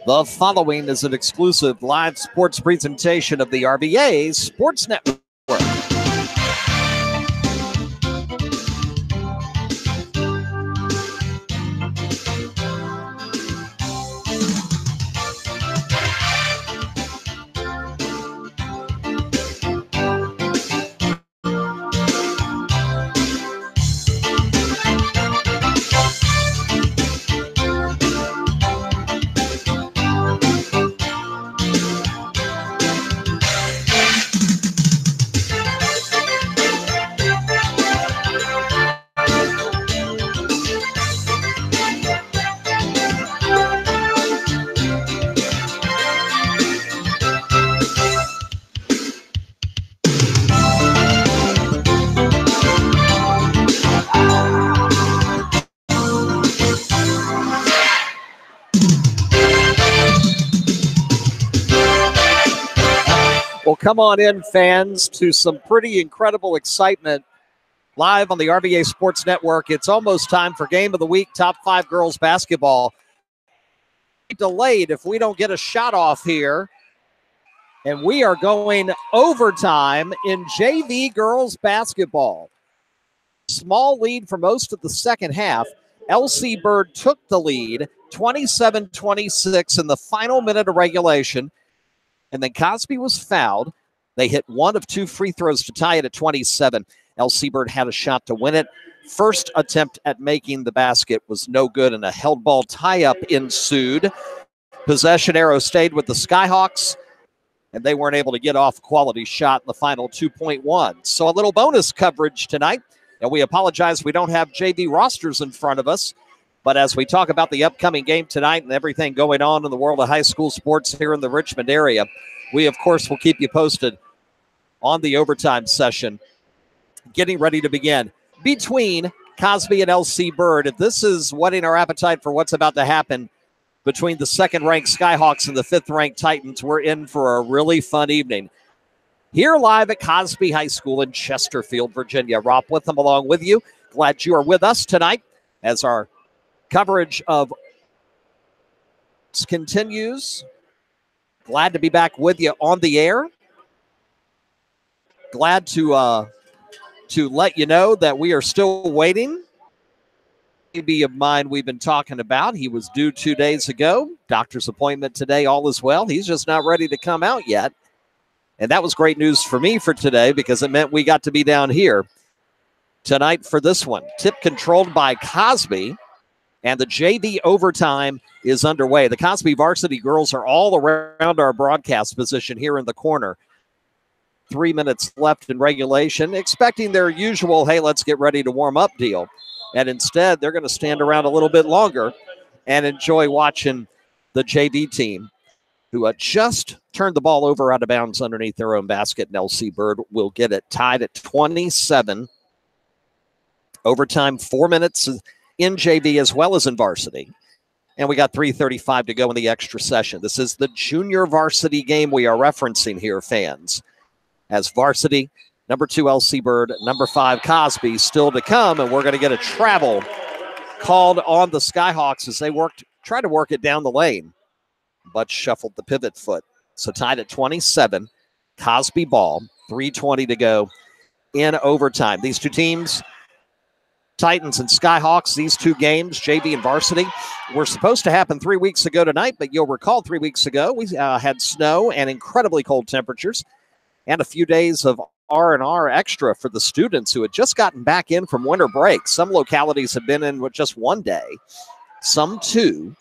The following is an exclusive live sports presentation of the RBA Sports Network. Well, come on in, fans, to some pretty incredible excitement live on the RBA Sports Network. It's almost time for Game of the Week, Top 5 Girls Basketball. Delayed if we don't get a shot off here. And we are going overtime in JV Girls Basketball. Small lead for most of the second half. LC Bird took the lead, 27-26 in the final minute of regulation. And then Cosby was fouled. They hit one of two free throws to tie it at 27. LC Bird had a shot to win it. First attempt at making the basket was no good, and a held ball tie-up ensued. Possession arrow stayed with the Skyhawks, and they weren't able to get off a quality shot in the final 2.1. So a little bonus coverage tonight. And we apologize we don't have JV rosters in front of us. But as we talk about the upcoming game tonight and everything going on in the world of high school sports here in the Richmond area, we, of course, will keep you posted on the overtime session getting ready to begin between Cosby and LC Bird. If this is whetting our appetite for what's about to happen between the second-ranked Skyhawks and the fifth-ranked Titans, we're in for a really fun evening. Here live at Cosby High School in Chesterfield, Virginia. Rob Witham along with you. Glad you are with us tonight as our coverage of continues. Glad to be back with you on the air. Glad to let you know that we are still waiting. Baby of mine we've been talking about. He was due 2 days ago. Doctor's appointment today, all is well. He's just not ready to come out yet. And that was great news for me for today because it meant we got to be down here tonight for this one. Tip controlled by Cosby. And the JV overtime is underway. The Cosby varsity girls are all around our broadcast position here in the corner. 3 minutes left in regulation, expecting their usual, hey, let's get ready to warm up deal. And instead, they're going to stand around a little bit longer and enjoy watching the JV team, who just turned the ball over out of bounds underneath their own basket. And LC Bird will get it tied at 27. Overtime, 4 minutes in JV as well as in varsity. And we got 3:35 to go in the extra session. This is the junior varsity game we are referencing here, fans. As varsity, number 2 LC Bird, number 5 Cosby still to come, and we're going to get a travel called on the Skyhawks as they try to work it down the lane, but shuffled the pivot foot. So tied at 27, Cosby ball, 3:20 to go in overtime. These two teams, Titans and Skyhawks, these two games, JV and varsity, were supposed to happen 3 weeks ago tonight, but you'll recall 3 weeks ago we had snow and incredibly cold temperatures and a few days of R&R extra for the students who had just gotten back in from winter break. Some localities have been in with just 1 day, some 2,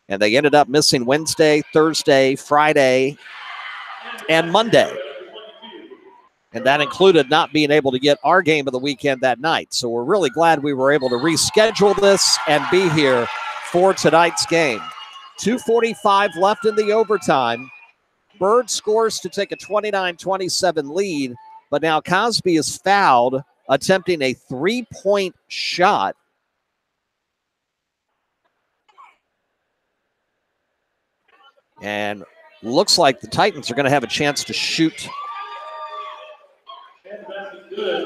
and they ended up missing Wednesday, Thursday, Friday, and Monday. And that included not being able to get our game of the weekend that night. So we're really glad we were able to reschedule this and be here for tonight's game. 2:45 left in the overtime. Bird scores to take a 29-27 lead, but now Cosby is fouled, attempting a three-point shot. And looks like the Titans are going to have a chance to shoot.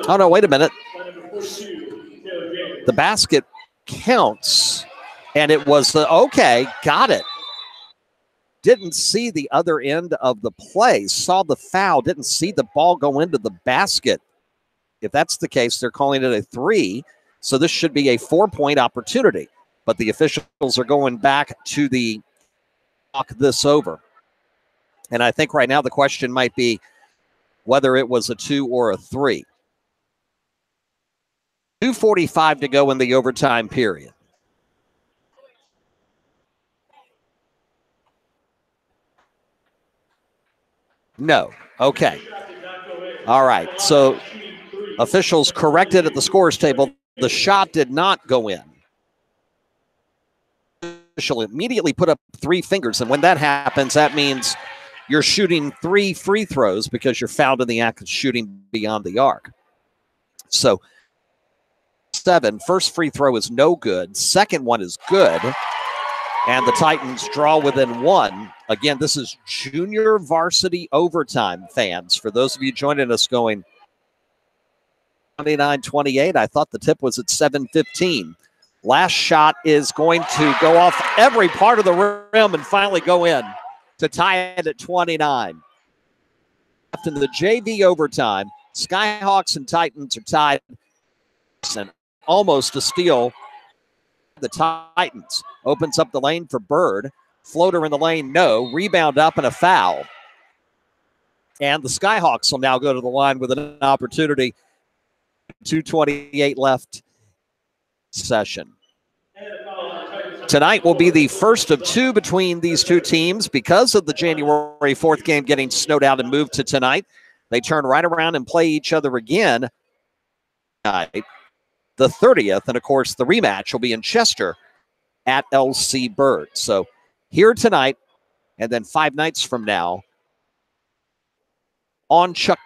Oh, no, wait a minute. The basket counts, and it was okay, got it. didn't see the other end of the play, saw the foul, didn't see the ball go into the basket. If that's the case, they're calling it a 3. So this should be a 4-point opportunity. But the officials are going back to the talk this over. And I think right now the question might be whether it was a 2 or a 3. 2:45 to go in the overtime period. No. Okay. All right. So officials corrected at the scores table. The shot did not go in. Official immediately put up 3 fingers. And when that happens, that means you're shooting 3 free throws because you're fouled in the act of shooting beyond the arc. So 7, first free throw is no good. Second one is good. And the Titans draw within 1. Again, this is junior varsity overtime, fans. For those of you joining us going 29-28, I thought the tip was at 7:15. Last shot is going to go off every part of the rim and finally go in to tie it at 29. After the JV overtime, Skyhawks and Titans are tied. And almost a steal. The Titans opens up the lane for Bird. Floater in the lane, no. Rebound up and a foul. And the Skyhawks will now go to the line with an opportunity. 2:28 left session. Tonight will be the first of 2 between these two teams because of the January 4th game getting snowed out and moved to tonight. They turn right around and play each other again tonight, the 30th. And, of course, the rematch will be in Chester at LC Bird. So here tonight and then 5 nights from now on Chuck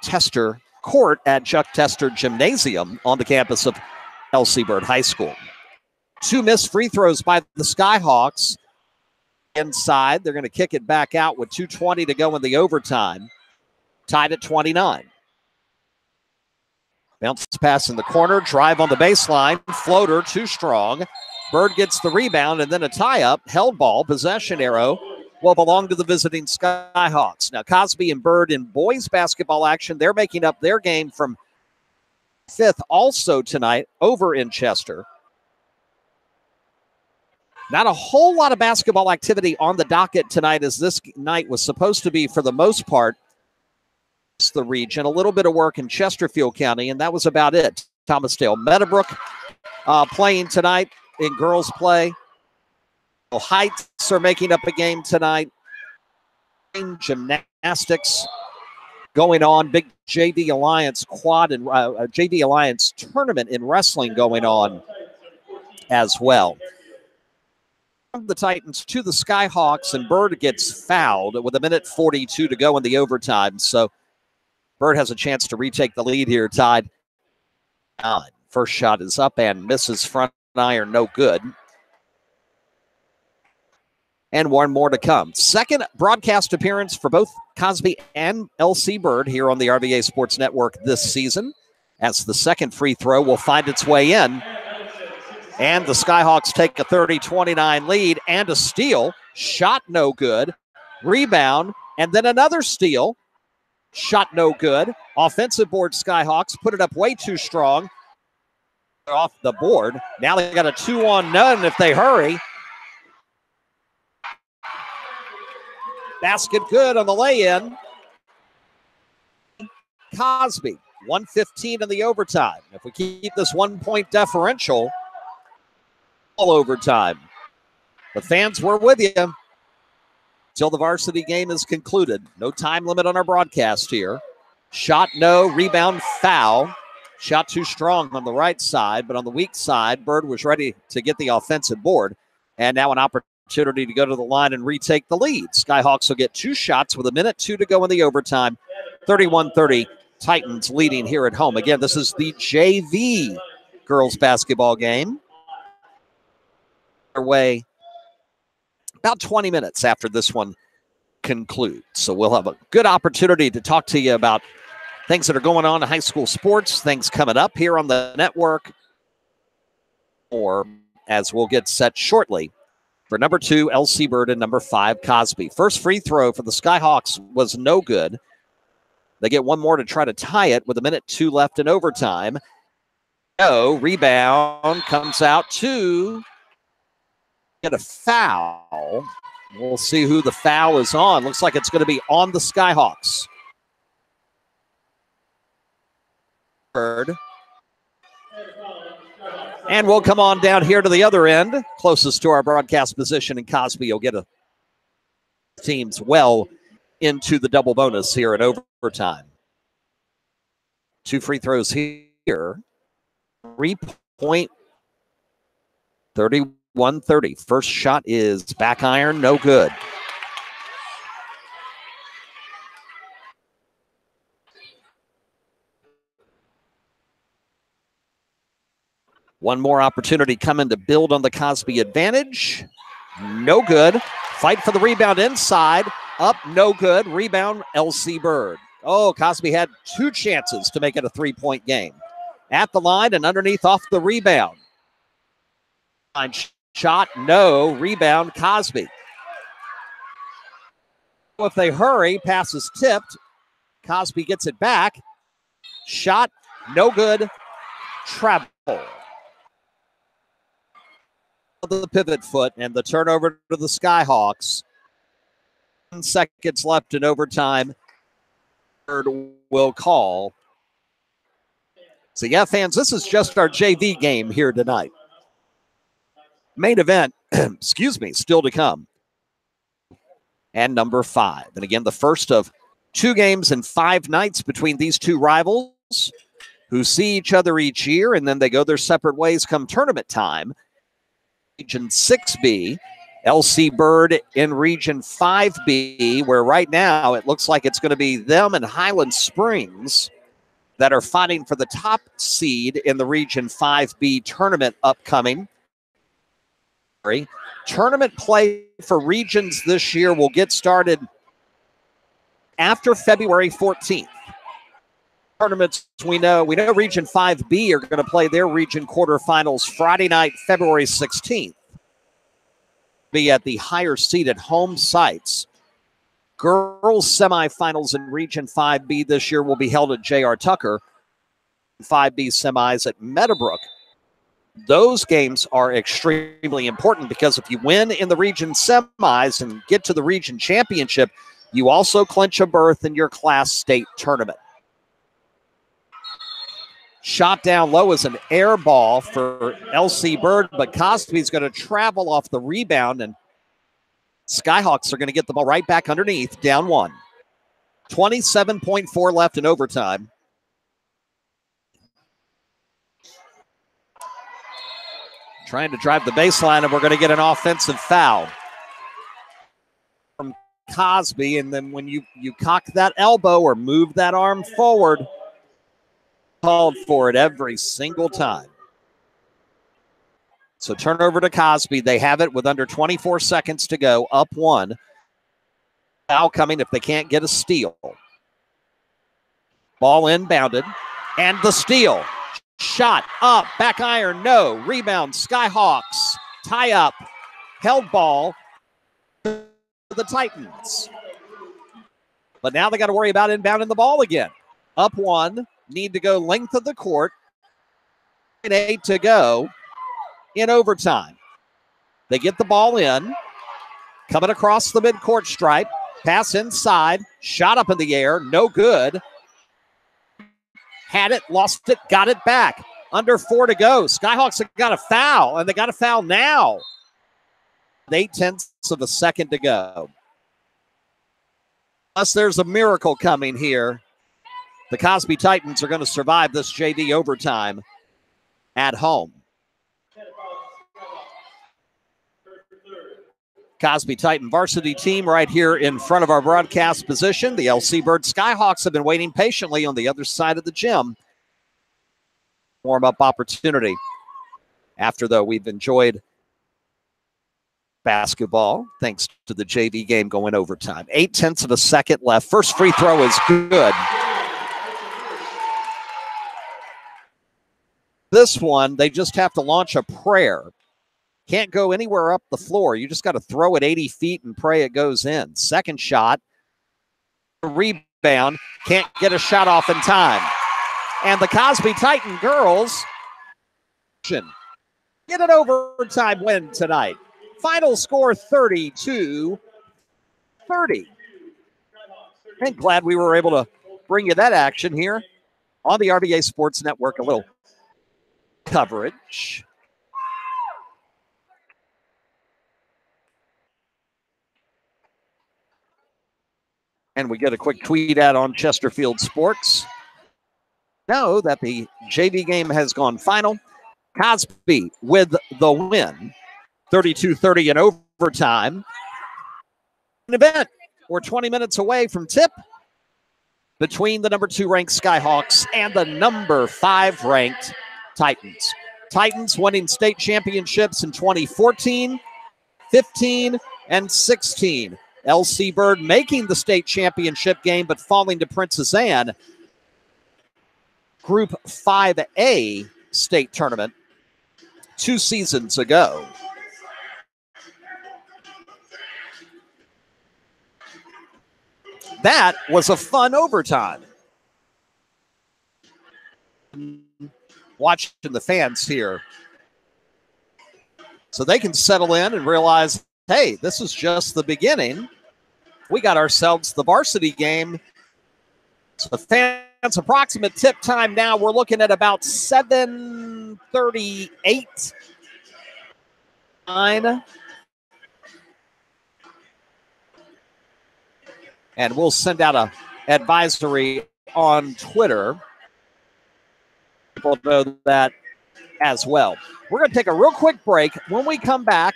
Tester Court at Chuck Tester Gymnasium on the campus of LC Bird High School. 2 missed free throws by the Skyhawks. Inside, they're going to kick it back out with 2:20 to go in the overtime. Tied at 29. Bounce pass in the corner, drive on the baseline, floater too strong. Bird gets the rebound and then a tie-up, held ball, possession arrow will belong to the visiting Skyhawks. Now Cosby and Bird in boys basketball action, they're making up their game from 5th also tonight over in Chester. Not a whole lot of basketball activity on the docket tonight, as this night was supposed to be, for the most part, the region. A little bit of work in Chesterfield County, and that was about it. Thomasdale Meadowbrook playing tonight in girls play. Heights are making up a game tonight. Gymnastics going on. Big JV Alliance quad and JV Alliance tournament in wrestling going on as well. The Titans to the Skyhawks, and Bird gets fouled with 1:42 to go in the overtime. So Bird has a chance to retake the lead here, tied 9. First shot is up and misses, front iron, no good. And 1 more to come. Second broadcast appearance for both Cosby and LC Bird here on the RVA Sports Network this season, as the second free throw will find its way in. And the Skyhawks take a 30-29 lead and a steal. Shot no good. Rebound, and then another steal. Shot no good. Offensive board Skyhawks put it up way too strong. Off the board. Now they got a 2-on-none if they hurry. Basket good on the lay-in. Cosby, 1:15 in the overtime. If we keep this 1-point differential, all overtime. The fans were with you till the varsity game is concluded. No time limit on our broadcast here. Shot no, rebound foul. Shot too strong on the right side, but on the weak side, Bird was ready to get the offensive board. And now an opportunity to go to the line and retake the lead. Skyhawks will get 2 shots with 1:02 to go in the overtime. 31-30, Titans leading here at home. Again, this is the JV girls basketball game. Away about 20 minutes after this one concludes. So we'll have a good opportunity to talk to you about things that are going on in high school sports, things coming up here on the network, or as we'll get set shortly for number 2, LC Bird, and number 5, Cosby. First free throw for the Skyhawks was no good. They get one more to try to tie it with 1:02 left in overtime. No, rebound comes out to get a foul. We'll see who the foul is on. Looks like it's going to be on the Skyhawks. Bird. And we'll come on down here to the other end, closest to our broadcast position, and Cosby will get a teams well into the double bonus here in overtime. 2 free throws here. 3-point, 31-30. First shot is back iron, no good. One more opportunity coming to build on the Cosby advantage. No good. Fight for the rebound inside. Up, no good. Rebound, LC Bird. Oh, Cosby had 2 chances to make it a 3-point game. At the line and underneath off the rebound. Shot, no. Rebound, Cosby. If they hurry, pass is tipped. Cosby gets it back. Shot, no good. Travel. The pivot foot and the turnover to the Skyhawks. 10 seconds left in overtime. Bird will call. So yeah, fans, this is just our JV game here tonight. Main event, excuse me, still to come. And number 5. And again, the first of 2 games in 5 nights between these 2 rivals who see each other each year, and then they go their separate ways come tournament time. Region 6B, LC Bird in Region 5B, where right now it looks like it's going to be them and Highland Springs that are fighting for the top seed in the Region 5B tournament upcoming. Tournament play for regions this year will get started after February 14th. Tournaments we know Region 5B are going to play their region quarterfinals Friday night, February 16th. Be at the higher seeded home sites. Girls semifinals in Region 5B this year will be held at J.R. Tucker. 5B semis at Meadowbrook. Those games are extremely important because if you win in the region semis and get to the region championship, you also clinch a berth in your class state tournament. Shot down low is an air ball for LC Bird, but Cosby's going to travel off the rebound, and Skyhawks are going to get the ball right back underneath, down 1. 27.4 left in overtime. Trying to drive the baseline, and we're going to get an offensive foul from Cosby, and then when you cock that elbow or move that arm forward, called for it every single time. So turnover to Cosby. They have it with under 24 seconds to go, up 1. Foul coming if they can't get a steal. Ball inbounded, and the steal. Shot up, back iron, no. Rebound, Skyhawks. Tie up, held ball to the Titans. But now they got to worry about inbounding the ball again. Up 1. Need to go length of the court. 8 to go in overtime. They get the ball in. Coming across the midcourt stripe. Pass inside. Shot up in the air. No good. Had it, lost it, got it back. Under 4 to go. Skyhawks have got a foul, and they got a foul now. 0.8 of a second to go. Unless there's a miracle coming here, the Cosby Titans are going to survive this JV overtime at home. Cosby Titan varsity team right here in front of our broadcast position. The LC Bird Skyhawks have been waiting patiently on the other side of the gym. Warm-up opportunity. After, though, we've enjoyed basketball thanks to the JV game going overtime. 0.8 of a second left. First free throw is good. This one, they just have to launch a prayer Can't go anywhere up the floor. You just got to throw it 80 feet and pray it goes in. Second shot, rebound, can't get a shot off in time. And the Cosby Titan girls get an overtime win tonight. Final score 32-30. And glad we were able to bring you that action here on the RBA Sports Network. A little coverage. And we get a quick tweet out on Chesterfield Sports. Know that the JV game has gone final. Cosby with the win, 32-30 in overtime. An event, we're 20 minutes away from tip between the number 2 ranked Skyhawks and the number 5 ranked Titans. Titans winning state championships in 2014, 15, and 16. LC Bird making the state championship game, but falling to Princess Anne. Group 5A state tournament 2 seasons ago. That was a fun overtime. Watching the fans here so they can settle in and realize, hey, this is just the beginning. We got ourselves the varsity game. So the fans' approximate tip time now, we're looking at about 7:38. 9. And we'll send out a advisory on Twitter. People know that as well. We're going to take a real quick break. When we come back,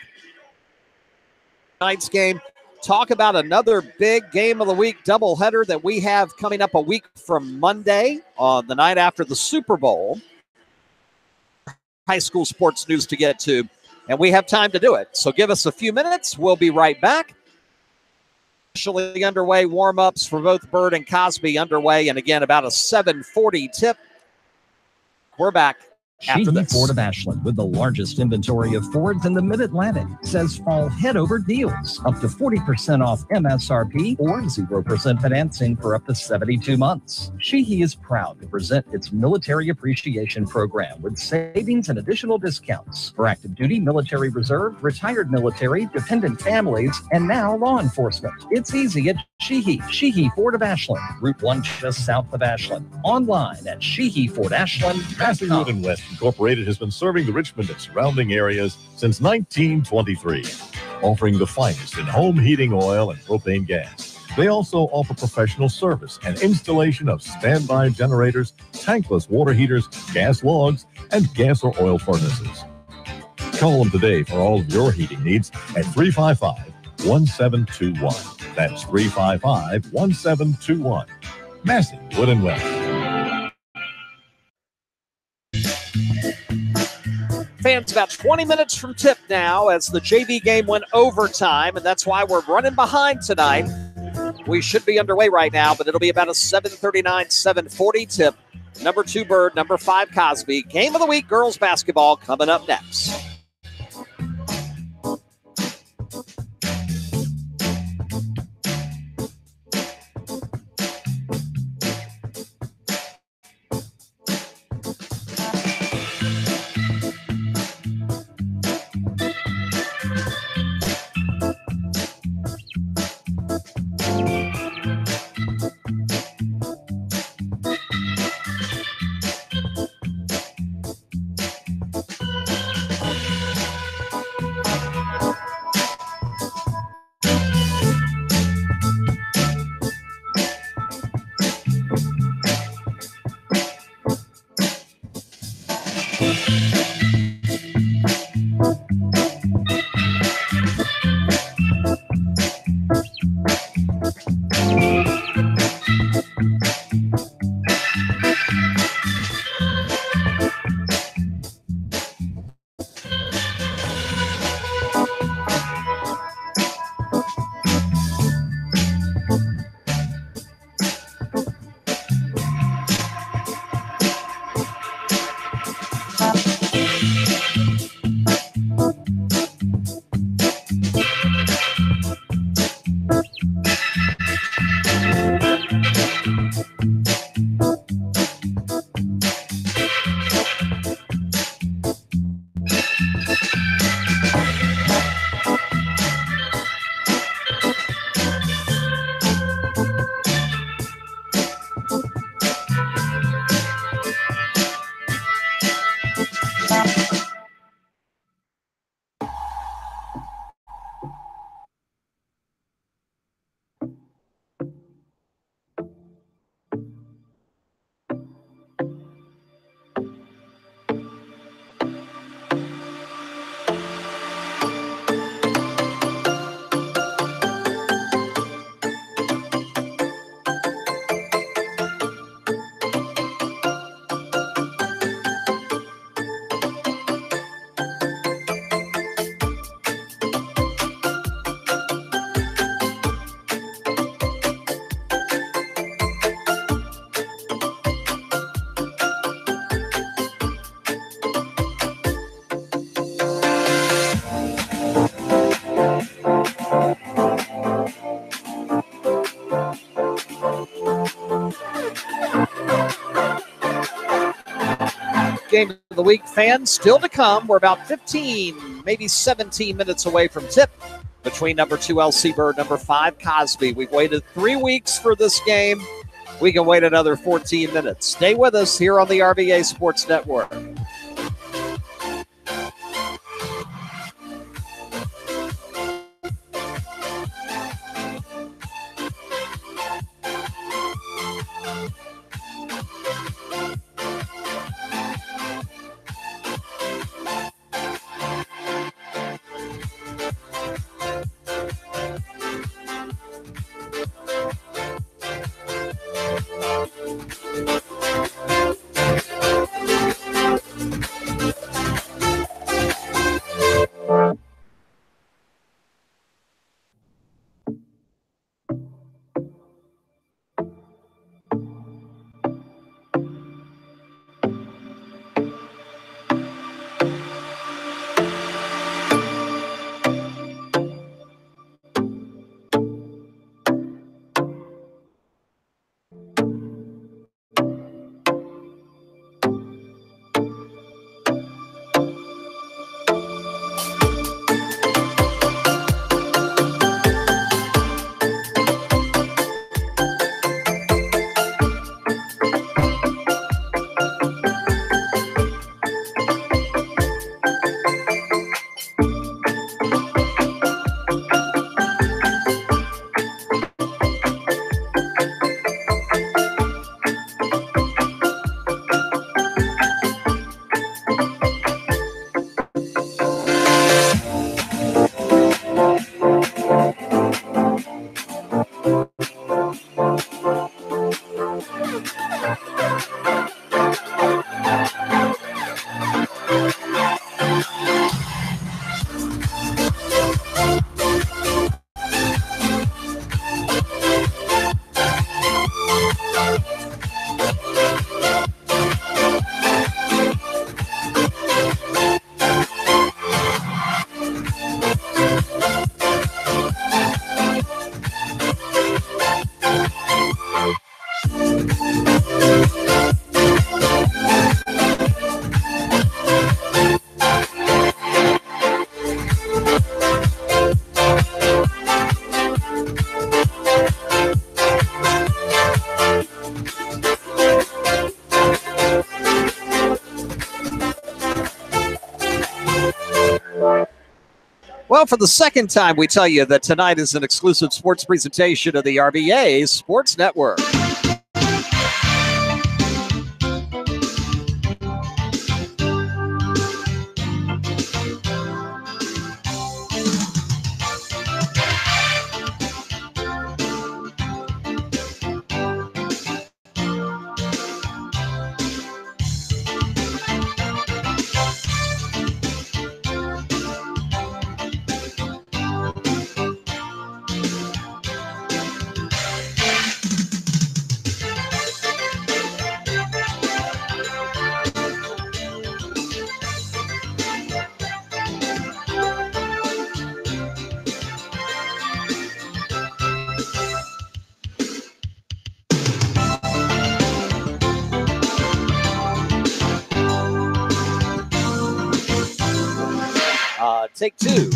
tonight's game, talk about another big game of the week doubleheader that we have coming up a week from Monday on the night after the Super Bowl. High school sports news to get to, and we have time to do it. So give us a few minutes. We'll be right back. Officially underway, warm-ups for both Bird and Cosby underway, and again, about a 7:40 tip. We're back after this. Ford of Ashland, with the largest inventory of Fords in the Mid-Atlantic, says fall head-over deals, up to 40% off MSRP or 0% financing for up to 72 months. Sheehy is proud to present its Military Appreciation Program with savings and additional discounts for active duty, military reserve, retired military, dependent families, and now law enforcement. It's easy at Sheehy Ford of Ashland, Route 1 just south of Ashland. Online at SheehyFordAshland.com. Wood & West Incorporated has been serving the Richmond and surrounding areas since 1923, offering the finest in home heating oil and propane gas. They also offer professional service and installation of standby generators, tankless water heaters, gas logs, and gas or oil furnaces. Call them today for all of your heating needs at 355-1721. That's 355-1721. Massey Wood & West. Fans, about 20 minutes from tip now as the JV game went overtime, and that's why we're running behind tonight. We should be underway right now, but it'll be about a 7:39, 7:40 tip. Number 2 Bird, number 5 Cosby. Game of the week, girls basketball coming up next. of the week fans still to come. We're about 15, maybe 17 minutes away from tip between number 2 LC Bird, number 5 Cosby. We've waited 3 weeks for this game. We can wait another 14 minutes. Stay with us here on the RBA Sports Network. Well, for the second time, we tell you that tonight is an exclusive sports presentation of the RBA Sports Network. Take two.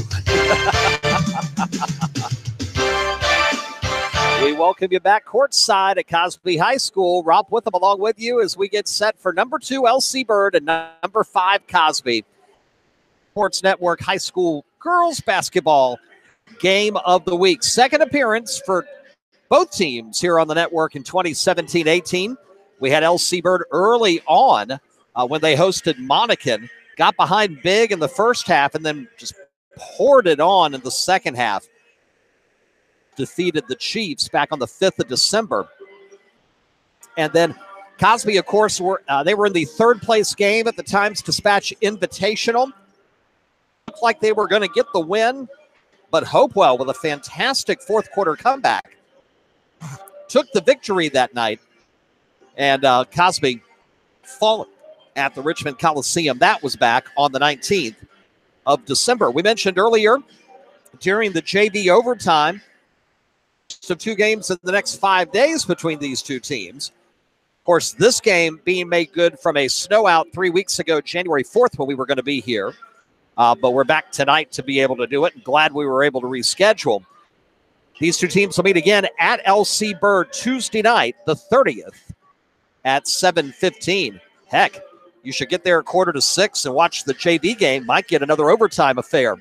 We welcome you back courtside at Cosby High School. Rob Witham along with you as we get set for number 2 LC Bird and number 5 Cosby. Sports Network High School girls basketball game of the week. Second appearance for both teams here on the network in 2017-18. We had LC Bird early on when they hosted Monacan. Got behind big in the first half and then just poured it on in the second half. Defeated the Chiefs back on the 5th of December. And then Cosby, of course, they were in the third place game at the Times Dispatch Invitational. Looked like they were going to get the win, but Hopewell with a fantastic fourth quarter comeback took the victory that night. And Cosby fallen at the Richmond Coliseum. That was back on the 19th of December. We mentioned earlier during the JV overtime, so 2 games in the next 5 days between these two teams. Of course, this game being made good from a snow out 3 weeks ago, January 4th, when we were going to be here. But we're back tonight to be able to do it. And glad we were able to reschedule. These two teams will meet again at LC Bird Tuesday night, the 30th at 7:15. Heck, you should get there at 5:45 and watch the JV game. Might get another overtime affair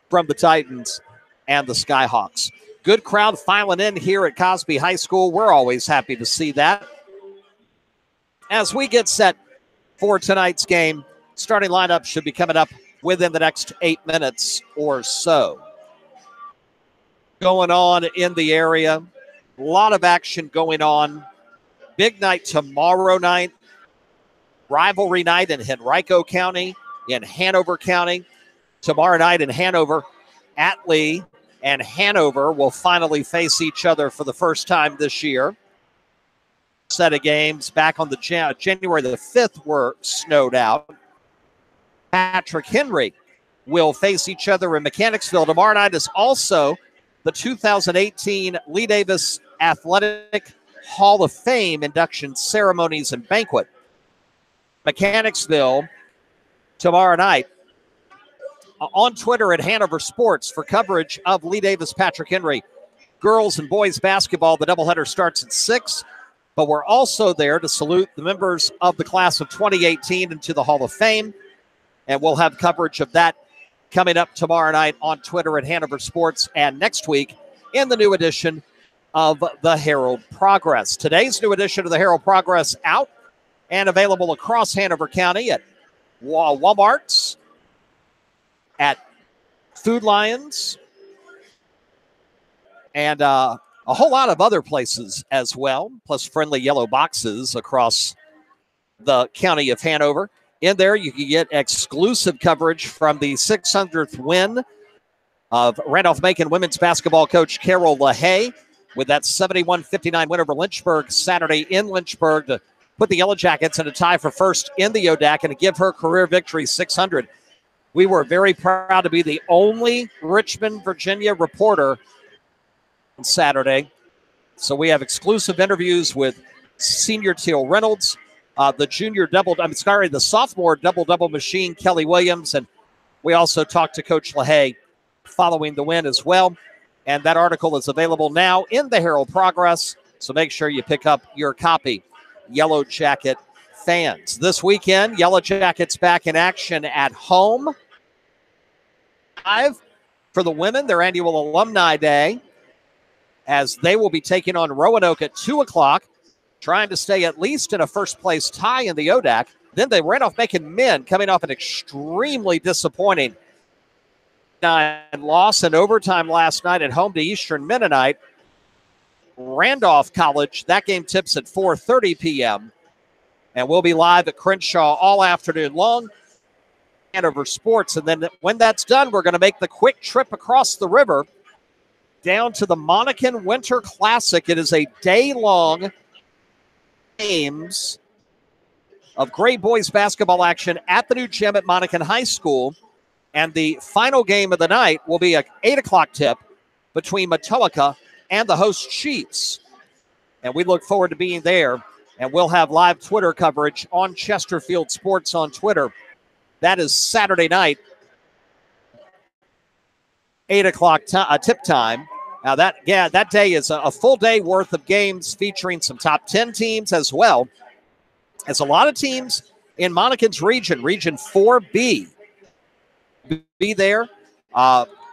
from the Titans and the Skyhawks. Good crowd filing in here at Cosby High School. We're always happy to see that. As we get set for tonight's game, starting lineup should be coming up within the next 8 minutes or so. Going on in the area, a lot of action going on. Big night tomorrow night. Rivalry night in Henrico County, in Hanover County. Tomorrow night in Hanover, Atlee and Hanover will finally face each other for the first time this year. Set of games back on the January the 5th were snowed out. Patrick Henry will face each other in Mechanicsville. Tomorrow night is also the 2018 Lee Davis Athletic Hall of Fame induction ceremonies and banquet. Mechanicsville tomorrow night. On Twitter at Hanover Sports for coverage of Lee Davis Patrick Henry. Girls and boys basketball, the doubleheader starts at 6. But we're also there to salute the members of the class of 2018 into the Hall of Fame. And we'll have coverage of that coming up tomorrow night on Twitter at Hanover Sports and next week in the new edition of the Herald Progress. Today's new edition of the Herald Progress out and available across Hanover County at Walmarts, at Food Lions, and a whole lot of other places as well, plus friendly yellow boxes across the county of Hanover. In there, you can get exclusive coverage from the 600th win of Randolph-Macon women's basketball coach Carol LaHaye with that 71-59 win over Lynchburg Saturday in Lynchburg to put the Yellow Jackets in a tie for first in the ODAC and to give her career victory 600. We were very proud to be the only Richmond, Virginia reporter on Saturday. So we have exclusive interviews with senior Teal Reynolds, the sophomore double-double machine, Kelly Williams, and we also talked to Coach LaHaye following the win as well. And that article is available now in the Herald Progress, so make sure you pick up your copy. Yellow Jacket fans. This weekend, Yellow Jackets back in action at home. Live for the women, their annual Alumni Day, as they will be taking on Roanoke at 2 o'clock. Trying to stay at least in a first-place tie in the ODAC. Then the Randolph-Macon men coming off an extremely disappointing loss in overtime last night at home to Eastern Mennonite. Randolph College, that game tips at 4:30 p.m. And we'll be live at Crenshaw all afternoon long. Hanover Sports. And then when that's done, we're going to make the quick trip across the river down to the Monacan Winter Classic. It is a day-long games of great boys basketball action at the new gym at Monacan High School. And the final game of the night will be an 8 o'clock tip between Matoaka and the host Chiefs. And we look forward to being there. And we'll have live Twitter coverage on Chesterfield Sports on Twitter. That is Saturday night, 8 o'clock tip time. Now, that day is a full day worth of games featuring some top 10 teams as well as a lot of teams in Monacan's region 4B, be there.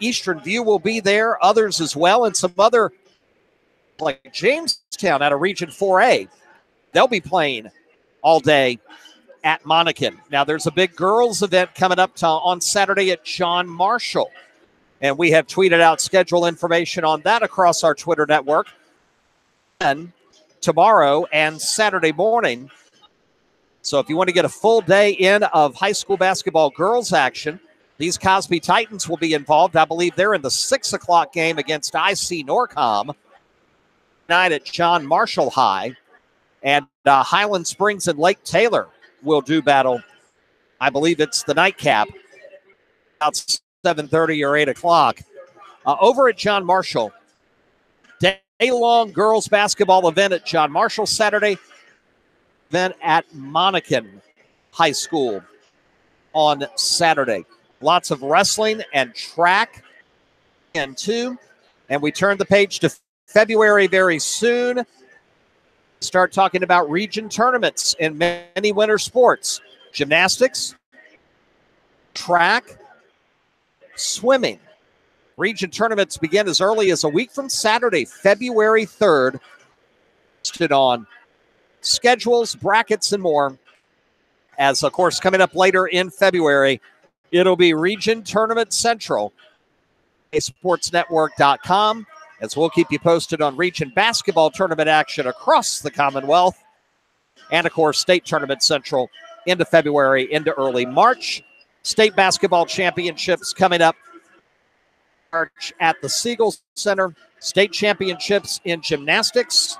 Eastern View will be there, others as well, and some other, like Jamestown out of Region 4A. They'll be playing all day at Monacan. Now, there's a big girls event coming up on Saturday at John Marshall. And we have tweeted out schedule information on that across our Twitter network. And tomorrow and Saturday morning. So if you want to get a full day in of high school basketball girls action, these Cosby Titans will be involved. I believe they're in the 6 o'clock game against IC Norcom tonight at John Marshall High. And Highland Springs and Lake Taylor will do battle. I believe it's the nightcap. About 7:30 or 8 o'clock. Over at John Marshall, day-long girls basketball event at John Marshall Saturday. event at Monacan High School on Saturday. Lots of wrestling and track and too. And we turn the page to February very soon. Start talking about region tournaments in many winter sports. Gymnastics, track, swimming. Region tournaments begin as early as a week from Saturday, February 3rd. Listed on schedules, brackets, and more. As, of course, coming up later in February, it'll be Region Tournament Central. sportsnetwork.com, as we'll keep you posted on region basketball tournament action across the Commonwealth. And, of course, State Tournament Central into February, into early March. State basketball championships coming up March at the Siegel Center. State championships in gymnastics,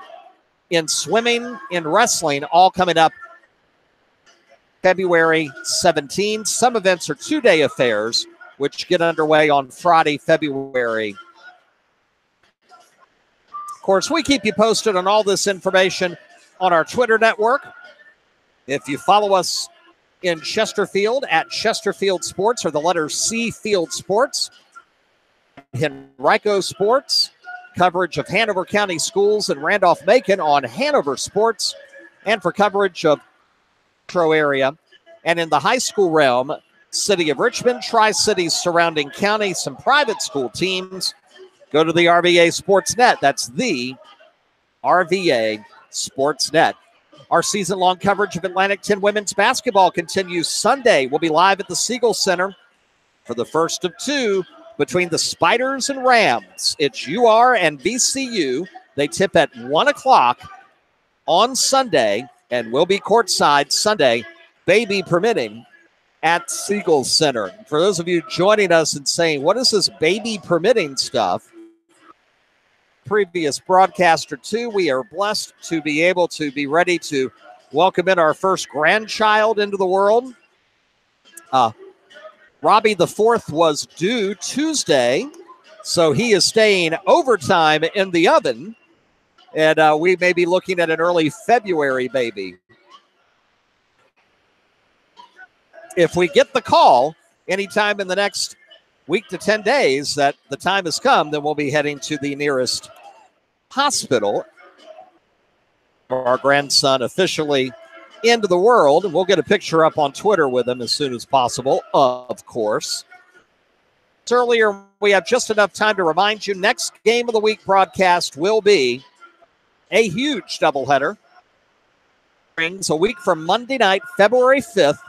in swimming, in wrestling, all coming up February 17. Some events are two-day affairs, which get underway on Friday, February. Of course, we keep you posted on all this information on our Twitter network. If you follow us in Chesterfield at Chesterfield Sports, or the letter C Field Sports, Henrico Sports, coverage of Hanover County Schools and Randolph-Macon on Hanover Sports, and for coverage of metro area. And in the high school realm, City of Richmond, Tri-Cities surrounding county, some private school teams. Go to the RVA Sportsnet. That's the RVA Sportsnet. Our season-long coverage of Atlantic 10 women's basketball continues Sunday. We'll be live at the Siegel Center for the first of two between the Spiders and Rams. It's UR and VCU. They tip at 1 o'clock on Sunday, and we'll be courtside Sunday, baby permitting, at Siegel Center. For those of you joining us and saying, what is this baby permitting stuff? Previous broadcast or two, we are blessed to be able to be ready to welcome in our first grandchild into the world. Robbie the Fourth was due Tuesday, so he is staying overtime in the oven, and we may be looking at an early February baby. If we get the call anytime in the next week to 10 days that the time has come, then we'll be heading to the nearest hospital for our grandson officially into the world. And we'll get a picture up on Twitter with him as soon as possible, of course. Earlier, we have just enough time to remind you, next Game of the Week broadcast will be a huge doubleheader. A week from Monday night, February 5th,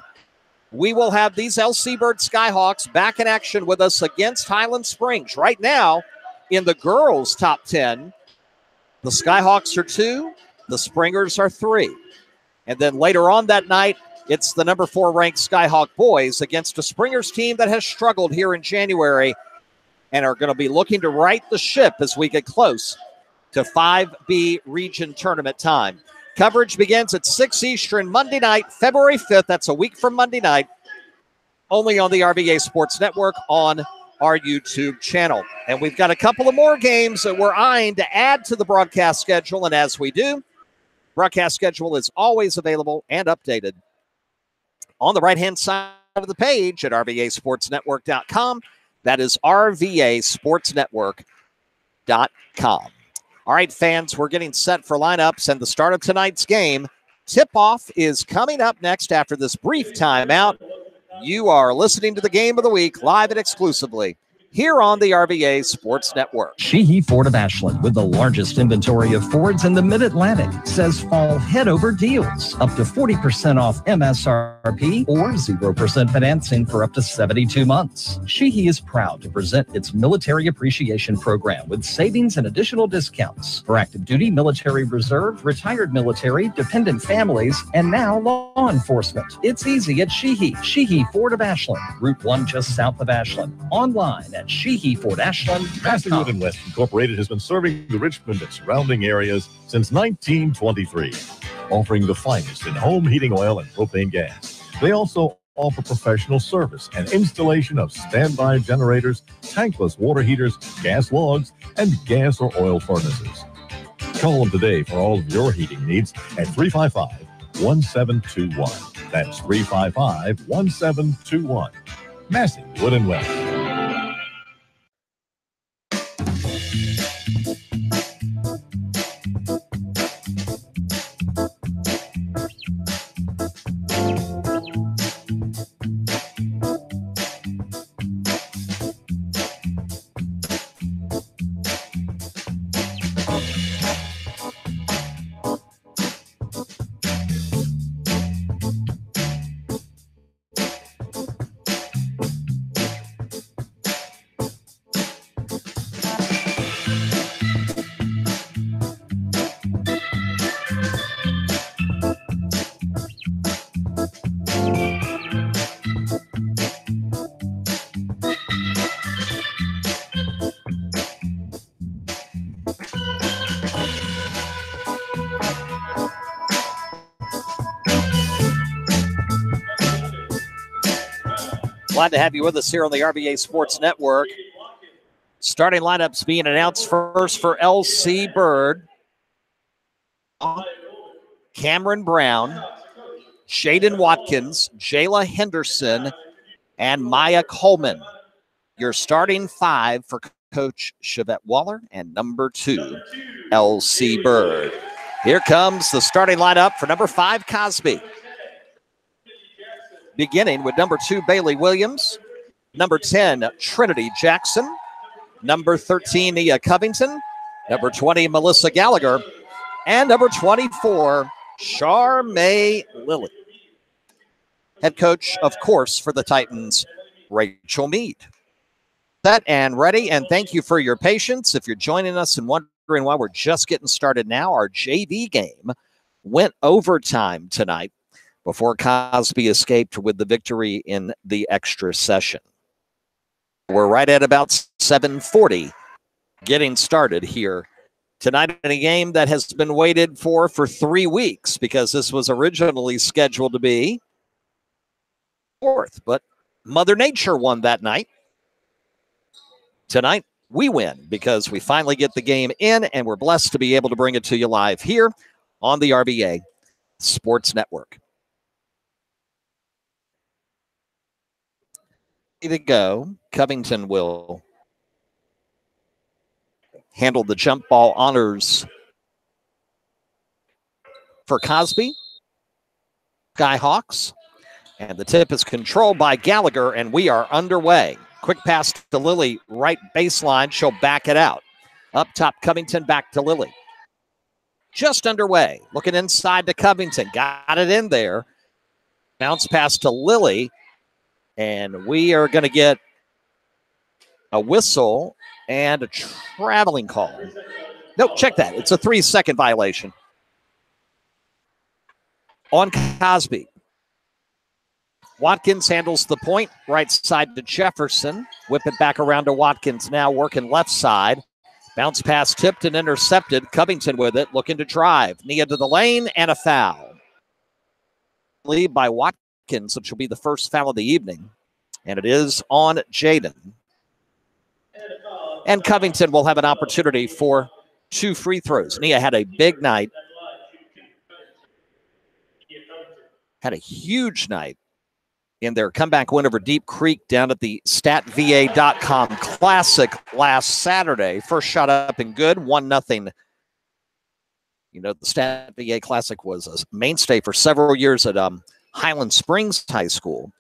we will have these LC Bird Skyhawks back in action with us against Highland Springs. Right now, in the girls' top 10, the Skyhawks are 2, the Springers are 3. And then later on that night, it's the number 4 ranked Skyhawk boys against a Springers team that has struggled here in January and are going to be looking to right the ship as we get close to 5B region tournament time. Coverage begins at 6 Eastern Monday night, February 5th. That's a week from Monday night, only on the RVA Sports Network on our YouTube channel. And we've got a couple of more games that we're eyeing to add to the broadcast schedule. And as we do, broadcast schedule is always available and updated on the right-hand side of the page at rvasportsnetwork.com. That is rvasportsnetwork.com. All right, fans, we're getting set for lineups and the start of tonight's game. Tip-off is coming up next after this brief timeout. You are listening to the Game of the Week live and exclusively here on the RVA Sports Network. Sheehy Ford of Ashland, with the largest inventory of Fords in the Mid-Atlantic, says fall head-over deals. Up to 40% off MSRP or 0% financing for up to 72 months. Sheehy is proud to present its Military Appreciation Program with savings and additional discounts for active duty, military reserve, retired military, dependent families, and now law enforcement. It's easy at Sheehy. Sheehy Ford of Ashland, Route 1 just south of Ashland. Online at SheehyFordAshland.com. Masterwood & West Incorporated has been serving the Richmond and surrounding areas since 1923, offering the finest in home heating oil and propane gas. They also offer professional service and installation of standby generators, tankless water heaters, gas logs, and gas or oil furnaces. Call them today for all of your heating needs at 355-1721. That's 355-1721. Massey, Wood and West. Glad to have you with us here on the RBA Sports Network. Starting lineups being announced first for L.C. Bird. Cameron Brown, Jaden Watkins, Jayla Henderson, and Maya Coleman. Your starting five for Coach Chevette Waller and number 2, L.C. Bird. Here comes the starting lineup for number 5, Cosby. Beginning with number 2, Bailey Williams, number 10, Trinity Jackson, number 13, Nia Covington, number 20, Melissa Gallagher, and number 24, Charmaine Lilly. Head coach, of course, for the Titans, Rachel Mead. Set and ready, and thank you for your patience. If you're joining us and wondering why we're just getting started now, our JV game went overtime tonight before Cosby escaped with the victory in the extra session. We're right at about 7:40 getting started here tonight in a game that has been waited for 3 weeks, because this was originally scheduled to be 4th, but Mother Nature won that night. Tonight, we win because we finally get the game in, and we're blessed to be able to bring it to you live here on the RBA Sports Network. To go, Covington will handle the jump ball honors for Cosby. Skyhawks. And the tip is controlled by Gallagher, and we are underway. Quick pass to Lilly, right baseline. She'll back it out. Up top, Covington back to Lilly. Just underway. Looking inside to Covington. Got it in there. Bounce pass to Lilly. And we are going to get a whistle and a traveling call. Nope, check that. It's a 3-second violation on Cosby. Watkins handles the point, right side to Jefferson. Whip it back around to Watkins now, working left side. Bounce pass tipped and intercepted. Covington with it, looking to drive. Knee into the lane and a foul. Lead by Watkins, which will be the first foul of the evening. And it is on Jaden. And Covington will have an opportunity for 2 free throws. Nia had a big night. Had a huge night in their comeback win over Deep Creek down at the StatVA.com Classic last Saturday. First shot up and good, 1-0. You know, the StatVA Classic was a mainstay for several years at Highland Springs High School.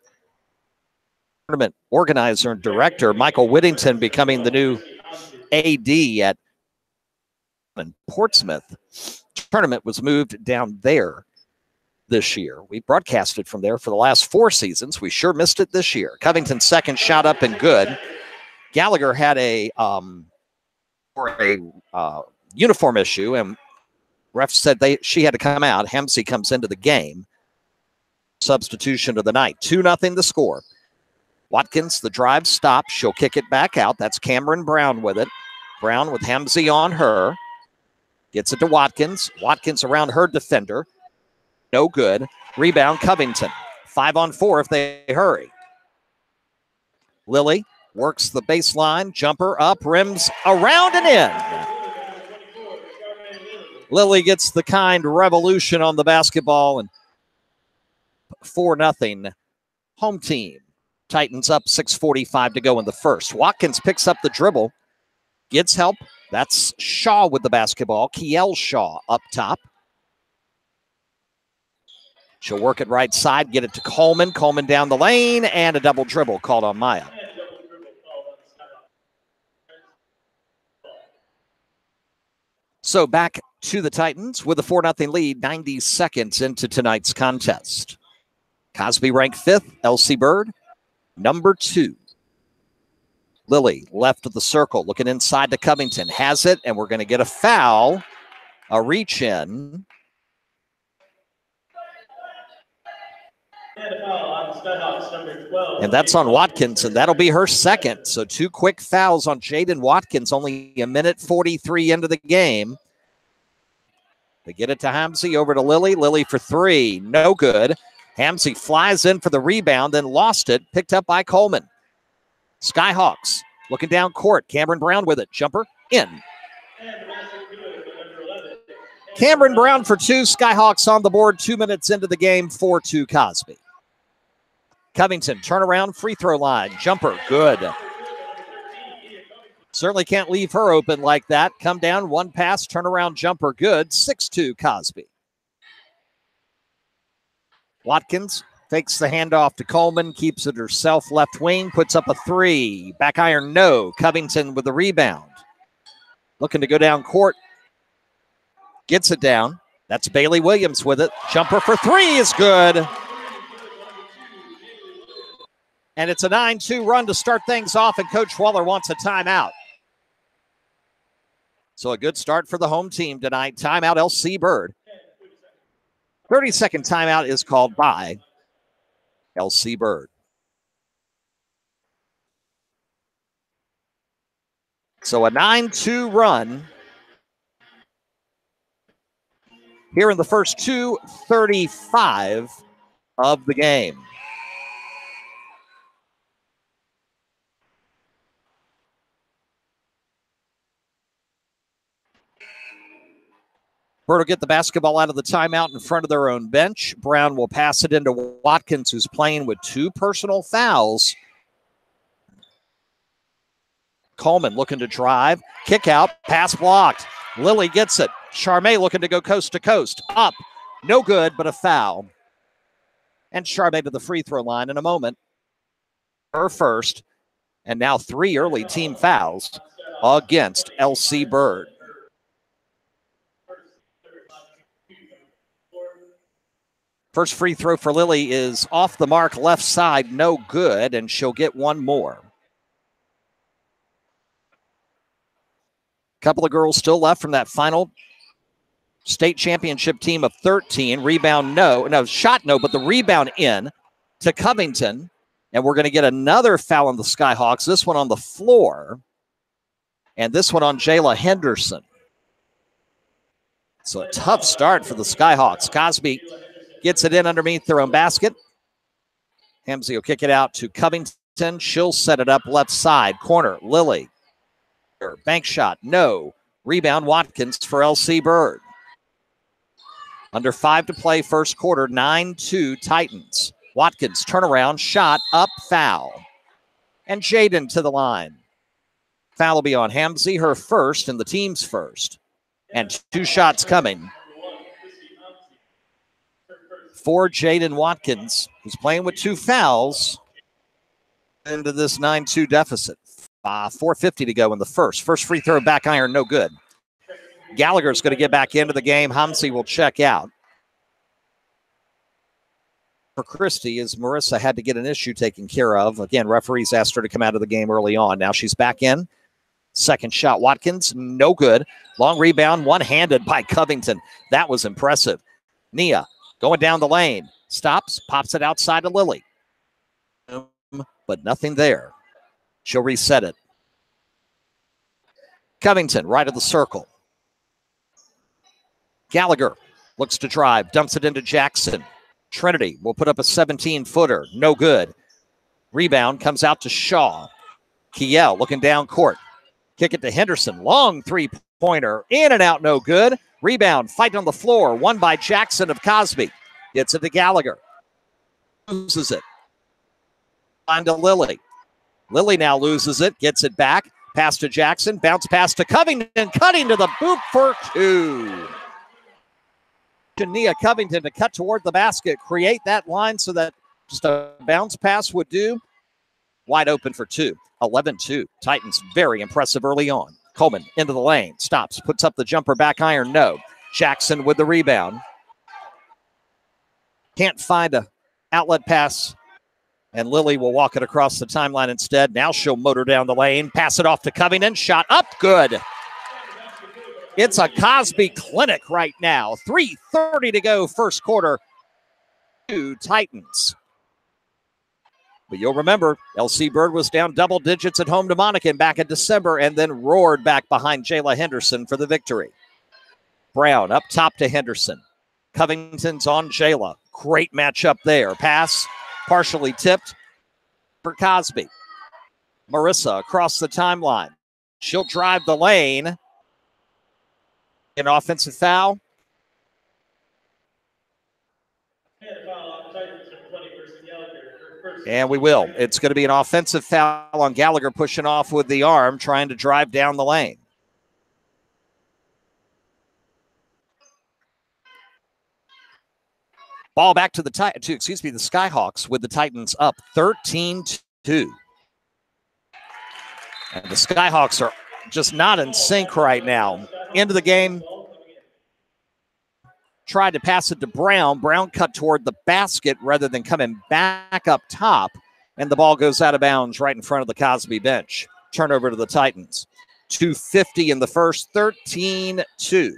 Tournament organizer and director Michael Whittington becoming the new AD at Portsmouth. Tournament was moved down there this year. We broadcasted from there for the last 4 seasons. We sure missed it this year. Covington's second shot up and good. Gallagher had a uniform issue, and ref said she had to come out. Hemsey comes into the game. Substitution of the night. 2-0 the score. Watkins, the drive stops. She'll kick it back out. That's Cameron Brown with it. Brown with Hemsey on her. Gets it to Watkins. Watkins around her defender. No good. Rebound, Covington. 5-on-4 if they hurry. Lilly works the baseline. Jumper up, rims around and in. Lilly gets the kind revolution on the basketball and 4-0 home team. Titans up 6:45 to go in the first. Watkins picks up the dribble, gets help. That's Shaw with the basketball. Kiel Shaw up top. She'll work it right side, get it to Coleman. Coleman down the lane, and a double dribble called on Maya. So back to the Titans with a 4-0 lead, 90 seconds into tonight's contest. Cosby ranked 5th, Elsie Bird, number 2. Lily, left of the circle, looking inside to Covington. Has it, and we're going to get a foul, a reach in. And that's on Watkins, and that'll be her second. So 2 quick fouls on Jaden Watkins, only a minute 43 into the game. They get it to Hamzy, over to Lily. Lily for 3, no good. Hamzy flies in for the rebound, then lost it, picked up by Coleman. Skyhawks looking down court. Cameron Brown with it. Jumper in. Cameron Brown for 2. Skyhawks on the board 2 minutes into the game, 4-2 Cosby. Covington, turnaround, free throw line. Jumper, good. Certainly can't leave her open like that. Come down, 1 pass, turnaround jumper, good. 6-2 Cosby. Watkins fakes the handoff to Coleman, keeps it herself left wing, puts up a 3. Back iron, no. Covington with the rebound. Looking to go down court. Gets it down. That's Bailey Williams with it. Jumper for 3 is good. And it's a 9-2 run to start things off, and Coach Waller wants a timeout. So a good start for the home team tonight. Timeout, Elsie Bird. 30-second timeout is called by Elsie Bird. So a 9-2 run here in the first 2:35 of the game. Bird will get the basketball out of the timeout in front of their own bench. Brown will pass it into Watkins, who's playing with 2 personal fouls. Coleman looking to drive. Kick out. Pass blocked. Lily gets it. Charmay looking to go coast to coast. Up. No good, but a foul. And Charmay to the free throw line in a moment. Her first. And now 3 early team fouls against Elsie Bird. First free throw for Lily is off the mark, left side, no good, and she'll get 1 more. Couple of girls still left from that final state championship team of 13. Rebound, no, shot no, but the rebound in to Covington. And we're going to get another foul on the Skyhawks, this one on the floor, and this one on Jayla Henderson. So a tough start for the Skyhawks. Cosby gets it in underneath their own basket. Hamzy will kick it out to Covington. She'll set it up left side. Corner, Lily. Bank shot, no. Rebound, Watkins for Elsie Bird. Under 5 to play, first quarter, 9-2 Titans. Watkins, turnaround, shot, up, foul. And Jaden to the line. Foul will be on Hamzy, her first and the team's first. And 2 shots coming for Jaden Watkins, who's playing with 2 fouls into this 9-2 deficit. 4:50 to go in the first. First free throw, back iron, no good. Gallagher's going to get back into the game. Hamzy will check out. For Christie, as Marissa had to get an issue taken care of. Again, referees asked her to come out of the game early on. Now she's back in. Second shot, Watkins, no good. Long rebound, one-handed by Covington. That was impressive. Nia going down the lane. Stops, pops it outside to Lily. But nothing there. She'll reset it. Covington, right of the circle. Gallagher looks to drive, dumps it into Jackson. Trinity will put up a 17-footer, no good. Rebound comes out to Shaw. Kiel looking down court. Kick it to Henderson, long 3-pointer, in and out, no good. Rebound, fight on the floor, won by Jackson of Cosby. Gets it to Gallagher. loses it. Find to Lily. Lily now loses it, gets it back. Pass to Jackson, bounce pass to Covington, cutting to the boot for 2. Nia Covington to cut toward the basket, create that line so that just a bounce pass would do. Wide open for 2. 11-2. Titans very impressive early on. Coleman into the lane, stops, puts up the jumper, back iron, no. Jackson with the rebound. Can't find a outlet pass, and Lily will walk it across the timeline instead. Now she'll motor down the lane, pass it off to Covington, shot up, good. It's a Cosby clinic right now. 3:30 to go, first quarter. 2 Titans. But you'll remember, LC Bird was down double digits at home to Monacan back in December and then roared back behind Jayla Henderson for the victory. Brown up top to Henderson. Covington's on Jayla. Great matchup there. Pass partially tipped for Cosby. Marissa across the timeline. She'll drive the lane. An offensive foul. And we will. It's going to be an offensive foul on Gallagher, pushing off with the arm, trying to drive down the lane. Ball back to the Skyhawks with the Titans up 13-2. And the Skyhawks are just not in sync right now. Into the game. Tried to pass it to Brown. Brown cut toward the basket rather than coming back up top. And the ball goes out of bounds right in front of the Cosby bench. Turnover to the Titans. 2:50 in the first, 13-2.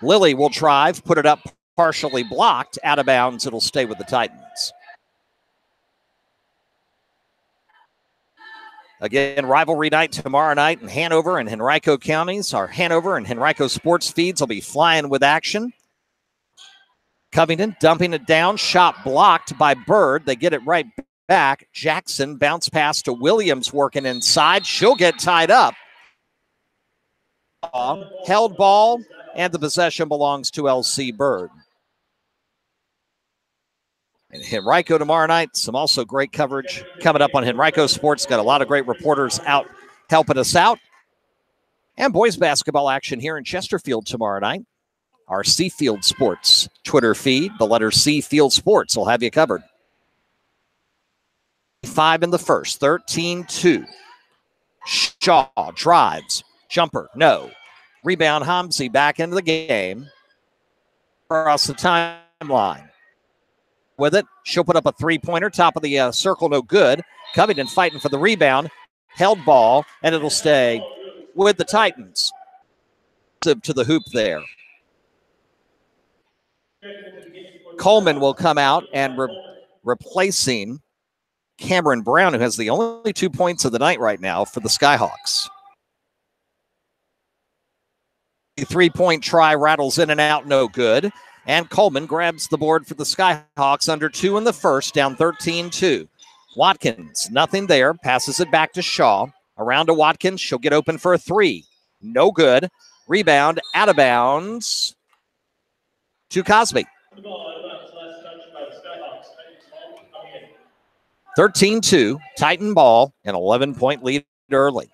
Lily will drive, put it up, partially blocked, out of bounds. It'll stay with the Titans. Again, rivalry night tomorrow night in Hanover and Henrico counties. Our Hanover and Henrico sports feeds will be flying with action. Covington dumping it down, shot blocked by Bird. They get it right back. Jackson bounce pass to Williams working inside. She'll get tied up. Held ball, and the possession belongs to LC Bird. And Henrico tomorrow night, some also great coverage coming up on Henrico Sports. Got a lot of great reporters out helping us out. And boys basketball action here in Chesterfield tomorrow night. Our Seafield Sports Twitter feed, the letter C Field Sports, will have you covered. 5 in the first, 13-2. Shaw drives, jumper, no. Rebound, Hamzy back into the game. Across the timeline. With it, she'll put up a three-pointer, top of the circle, no good. Covington fighting for the rebound, held ball, and it'll stay with the Titans. To the hoop there. Coleman will come out and replacing Cameron Brown, who has the only 2 points of the night right now for the Skyhawks. The three-point try rattles in and out, no good. And Coleman grabs the board for the Skyhawks under 2 in the first, down 13-2. Watkins, nothing there, passes it back to Shaw. Around to Watkins, she'll get open for a 3. No good. Rebound, out of bounds to Cosby. 13-2, Titan ball, an 11-point lead early.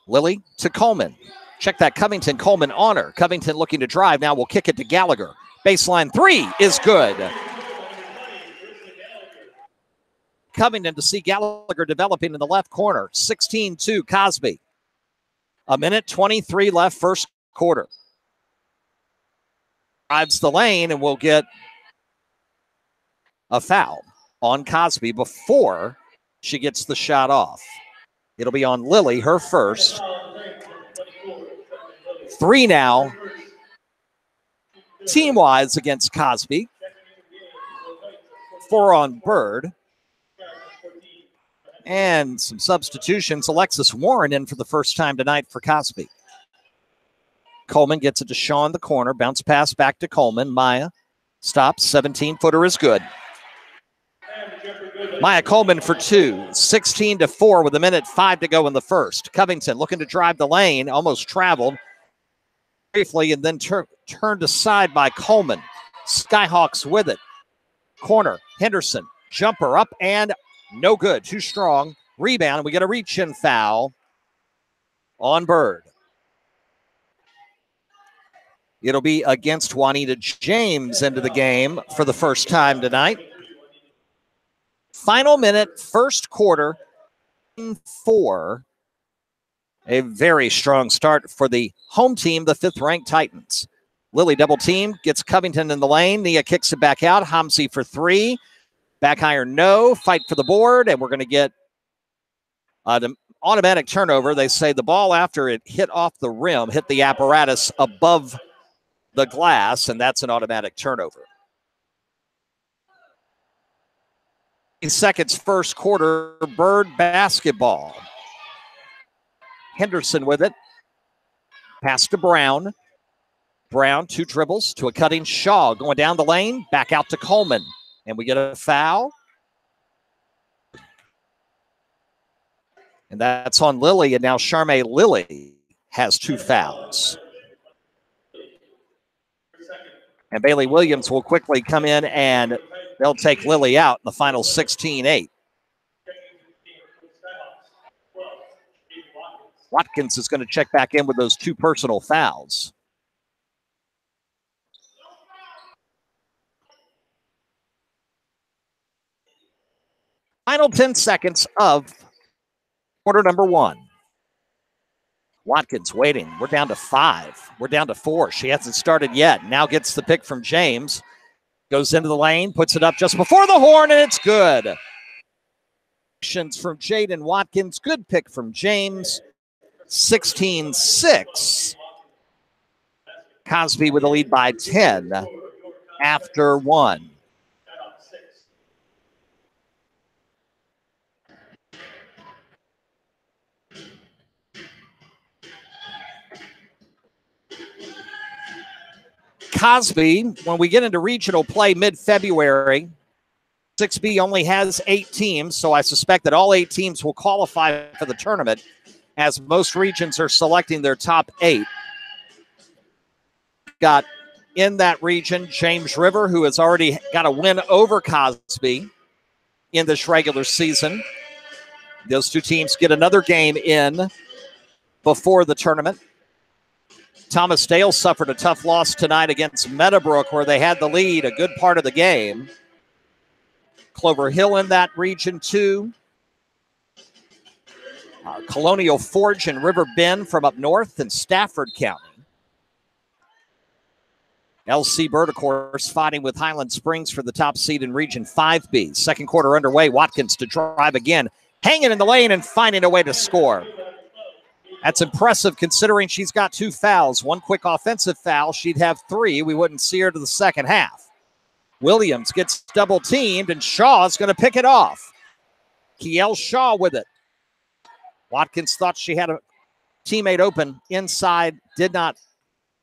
Lily to Coleman. Check that Covington. Coleman on her. Covington looking to drive. Now we'll kick it to Gallagher. Baseline 3 is good. Covington to see Gallagher developing in the left corner. 16-2 Cosby. 1:23 left first quarter. Drives the lane and we'll get a foul on Cosby before she gets the shot off. It'll be on Lily, her first. 3 now, team-wise against Cosby. 4 on Bird. And some substitutions. Alexis Warren in for the first time tonight for Cosby. Coleman gets it to Shaw in the corner. Bounce pass back to Coleman. Maya stops. 17-footer is good. Maya Coleman for 2, 16-4 with 1:05 to go in the first. Covington looking to drive the lane, almost traveled. briefly and then turned aside by Coleman. Skyhawks with it. Corner, Henderson, jumper up and no good. Too strong. Rebound. We get a reach-in foul on Bird. It'll be against Juanita James into the game for the first time tonight. Final minute, first quarter, 4. A very strong start for the home team, the 5th-ranked Titans. Lily double team, gets Covington in the lane. Nia kicks it back out. Hamsi for 3. Back iron, no. Fight for the board, and we're going to get an automatic turnover. They say the ball after it hit off the rim, hit the apparatus above the glass, and that's an automatic turnover. Seconds, first quarter, Bird basketball. Henderson with it. Pass to Brown. Brown, 2 dribbles to a cutting Shaw. Going down the lane, back out to Coleman. And we get a foul. And that's on Lily, and now Charmaine Lilly has 2 fouls. And Bailey Williams will quickly come in, and they'll take Lily out in the final 16-8. Watkins is going to check back in with those 2 personal fouls. Final 10 seconds of quarter number 1. Watkins waiting. We're down to 5. We're down to 4. She hasn't started yet. Now gets the pick from James. Goes into the lane, puts it up just before the horn, and it's good. From Jaden Watkins. Good pick from James. 16-6. Cosby with a lead by 10 after 1. Cosby, when we get into regional play mid-February, 6B only has 8 teams, so I suspect that all 8 teams will qualify for the tournament, as most regions are selecting their top 8. Got in that region James River, who has already got a win over Cosby in this regular season. Those 2 teams get another game in before the tournament. Thomas Dale suffered a tough loss tonight against Meadowbrook, where they had the lead a good part of the game. Clover Hill in that region too. Colonial Forge and River Bend from up north in Stafford County. LC Bird, of course, fighting with Highland Springs for the top seed in Region 5B. Second quarter underway. Watkins to drive again. Hanging in the lane and finding a way to score. That's impressive considering she's got 2 fouls. 1 quick offensive foul. She'd have 3. We wouldn't see her to the second half. Williams gets double teamed, and Shaw is going to pick it off. Kiel Shaw with it. Watkins thought she had a teammate open inside, did not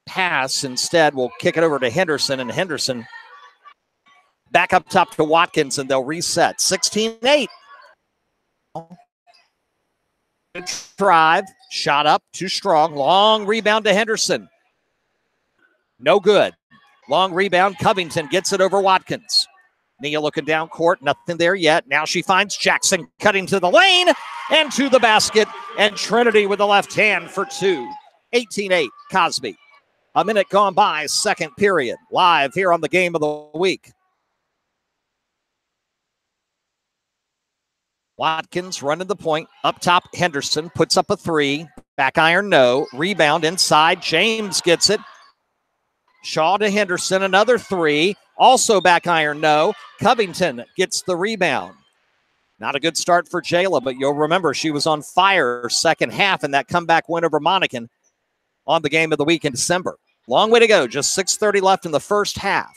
pass. Instead, will kick it over to Henderson, and Henderson back up top to Watkins, and they'll reset. 16-8. Drive, shot up, too strong. Long rebound to Henderson. No good. Long rebound, Covington gets it over Watkins. Nia looking down court, nothing there yet. Now she finds Jackson cutting to the lane and to the basket. And Trinity with the left hand for 2. 18-8, Cosby. A minute gone by, second period. Live here on the Game of the Week. Watkins running the point. Up top, Henderson puts up a 3. Back iron, no. Rebound inside. James gets it. Shaw to Henderson, another 3. Also back iron, no. Covington gets the rebound. Not a good start for Jayla, but you'll remember she was on fire second half in that comeback win over Monacan on the Game of the Week in December. Long way to go. Just 6:30 left in the first half.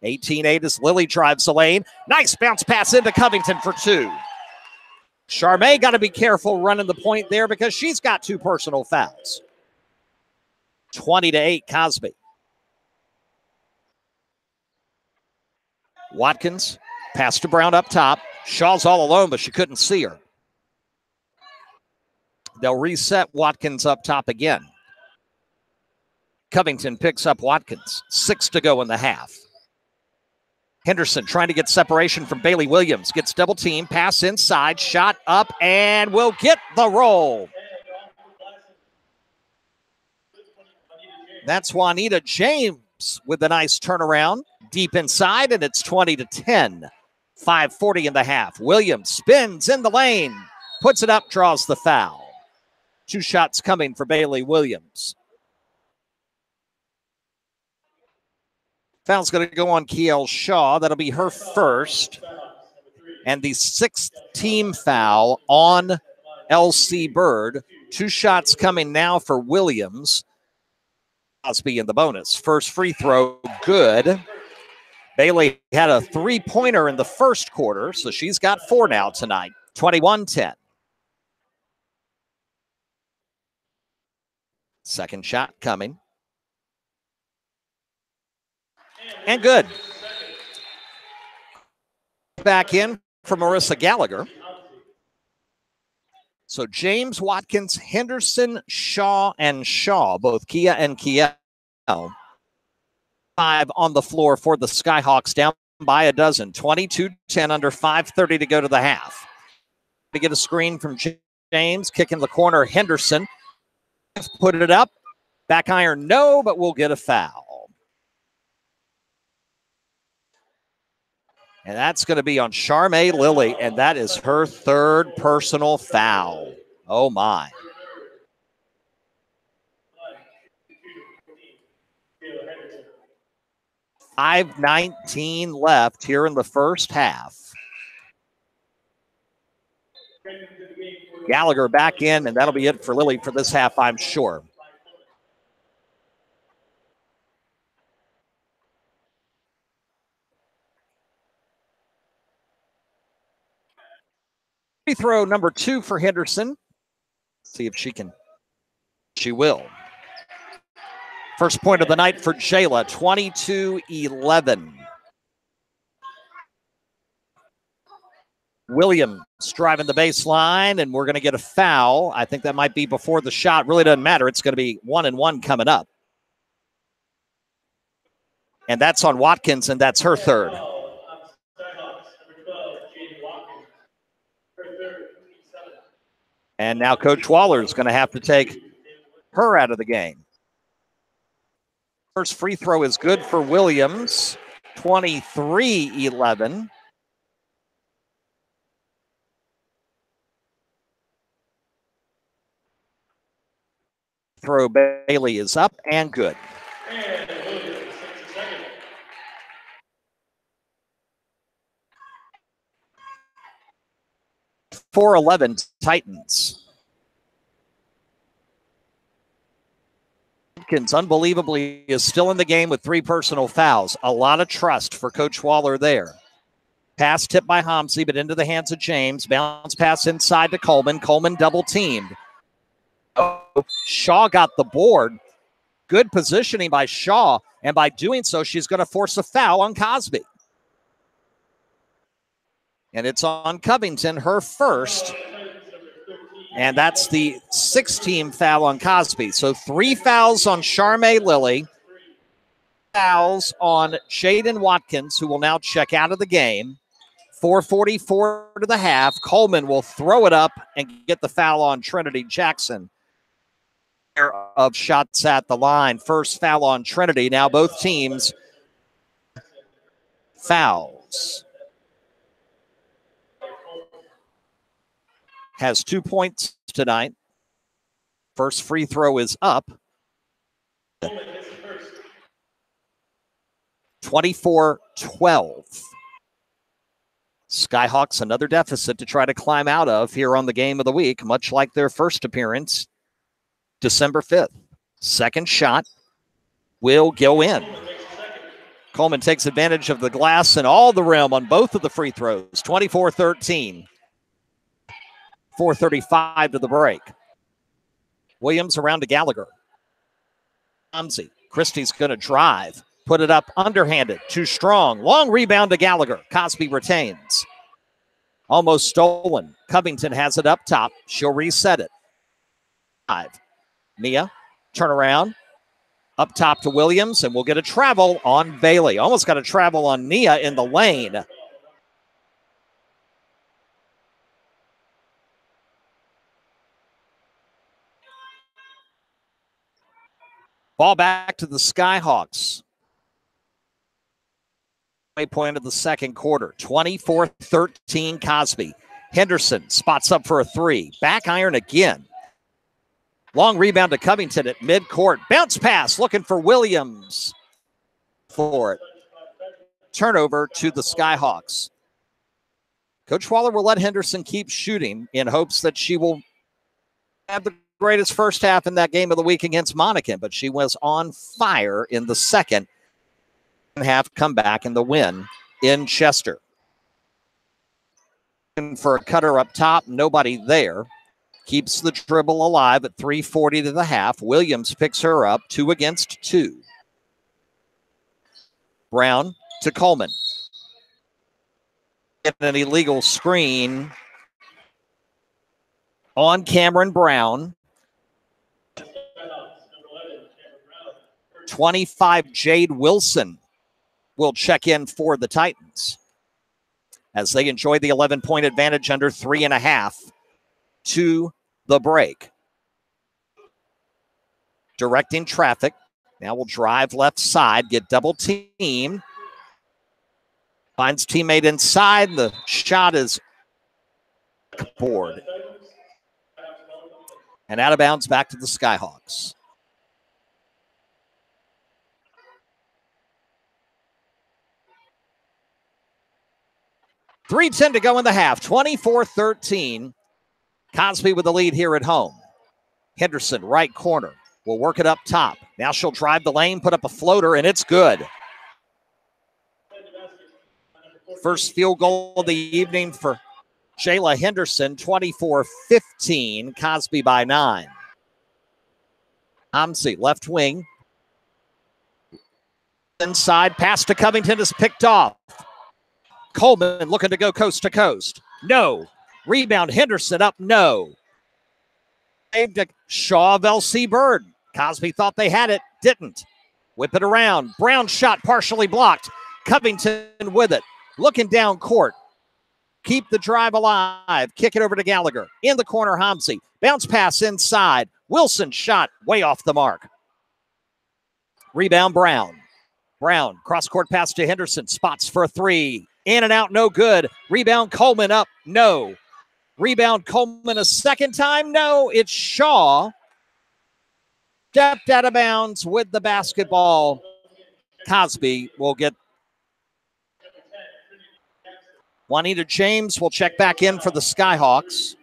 18-8 as Lily drives the lane. Nice bounce pass into Covington for 2. Charmaine got to be careful running the point there because she's got 2 personal fouls. 20-8, Cosby. Watkins, pass to Brown up top. Shaw's all alone, but she couldn't see her. They'll reset Watkins up top again. Covington picks up Watkins. 6 to go in the half. Henderson trying to get separation from Bailey Williams. Gets double team, pass inside, shot up, and will get the roll. That's Juanita James with a nice turnaround. Deep inside, and it's 20 to 10. 5:40 in the half. Williams spins in the lane. Puts it up, draws the foul. 2 shots coming for Bailey Williams. Foul's going to go on Kiel Shaw. That'll be her first. And the 6th team foul on LC Bird. 2 shots coming now for Williams. Cosby in the bonus. First free throw, good. Bailey had a 3-pointer in the first quarter, so she's got 4 now tonight. 21-10. Second shot coming. And good. Back in for Marissa Gallagher. So James, Watkins, Henderson, Shaw, and Shaw, both Kia and Kiel. 5 on the floor for the Skyhawks, down by a dozen. 22-10, under 5:30 to go to the half. To get a screen from James, kick in the corner, Henderson. Put it up. Back iron, no, but we'll get a foul. And that's going to be on Charmaine Lilly, and that is her 3rd personal foul. Oh, my. $5:19 left here in the first half. Gallagher back in, and that'll be it for Lilly for this half, I'm sure. Free throw number 2 for Henderson. See if she can. She will. First point of the night for Jayla, 22-11. Williams driving the baseline, and we're going to get a foul. I think that might be before the shot. Really doesn't matter. It's going to be 1-1 coming up. And that's on Watkins, and that's her 3rd. And now Coach Waller is going to have to take her out of the game. First free throw is good for Williams, 23-11. Throw Bailey is up and good. 4-11 Titans. Hopkins, unbelievably, is still in the game with 3 personal fouls. A lot of trust for Coach Waller there. Pass tipped by Homsey, but into the hands of James. Bounce pass inside to Coleman. Coleman double teamed. Oh, Shaw got the board. Good positioning by Shaw, and by doing so, she's going to force a foul on Cosby. And it's on Covington, her first. And that's the 6th-team foul on Cosby. So 3 fouls on Charmaine Lilly. Fouls on Jaden Watkins, who will now check out of the game. 4:44 to the half. Coleman will throw it up and get the foul on Trinity Jackson. Of shots at the line. First foul on Trinity. Now both teams fouls. Has 2 points tonight. First free throw is up. 24-12. Skyhawks another deficit to try to climb out of here on the game of the week, much like their first appearance December 5th. Second shot will go in. Coleman takes advantage of the glass and all the rim on both of the free throws. 24-13. 4:35 to the break. Williams around to Gallagher. Homsey. Christie's going to drive. Put it up underhanded. Too strong. Long rebound to Gallagher. Cosby retains. Almost stolen. Covington has it up top. She'll reset it. 5. Mia. Turn around. Up top to Williams, and we'll get a travel on Bailey. Almost got a travel on Nia in the lane. Ball back to the Skyhawks. Point of the second quarter, 24-13 Cosby. Henderson spots up for a three. Back iron again. Long rebound to Covington at midcourt. Bounce pass looking for Williams for it. Turnover to the Skyhawks. Coach Waller will let Henderson keep shooting in hopes that she will have the greatest first half in that game of the week against Monacan, but she was on fire in the second half comeback in the win in Chester. For a cutter up top, nobody there. Keeps the dribble alive at 3:40 to the half. Williams picks her up 2 against 2. Brown to Coleman. An illegal screen on Cameron Brown. 25, Jade Wilson will check in for the Titans as they enjoy the 11-point advantage under 3.5 to the break. Directing traffic. Now we'll drive left side, get double teamed. Finds teammate inside. The shot is board. And out of bounds back to the Skyhawks. .310 to go in the half. 24-13. Cosby with the lead here at home. Henderson, right corner. Will work it up top. Now she'll drive the lane, put up a floater, and it's good. First field goal of the evening for Jayla Henderson, 24-15. Cosby by 9. Hamzi, left wing. Inside, pass to Covington is picked off. Coleman looking to go coast to coast. No. Rebound, Henderson up, no. Saved to Shaw of LC Bird. Cosby thought they had it, didn't. Whip it around. Brown shot partially blocked. Covington with it. Looking down court. Keep the drive alive. Kick it over to Gallagher. In the corner, Hamzi. Bounce pass inside. Wilson shot way off the mark. Rebound, Brown. Brown, cross-court pass to Henderson. Spots for a three. In and out, no good. Rebound, Coleman up, no. Rebound, Coleman a second time, no. It's Shaw. Stepped out of bounds with the basketball. Cosby will get. Juanita James will check back in for the Skyhawks.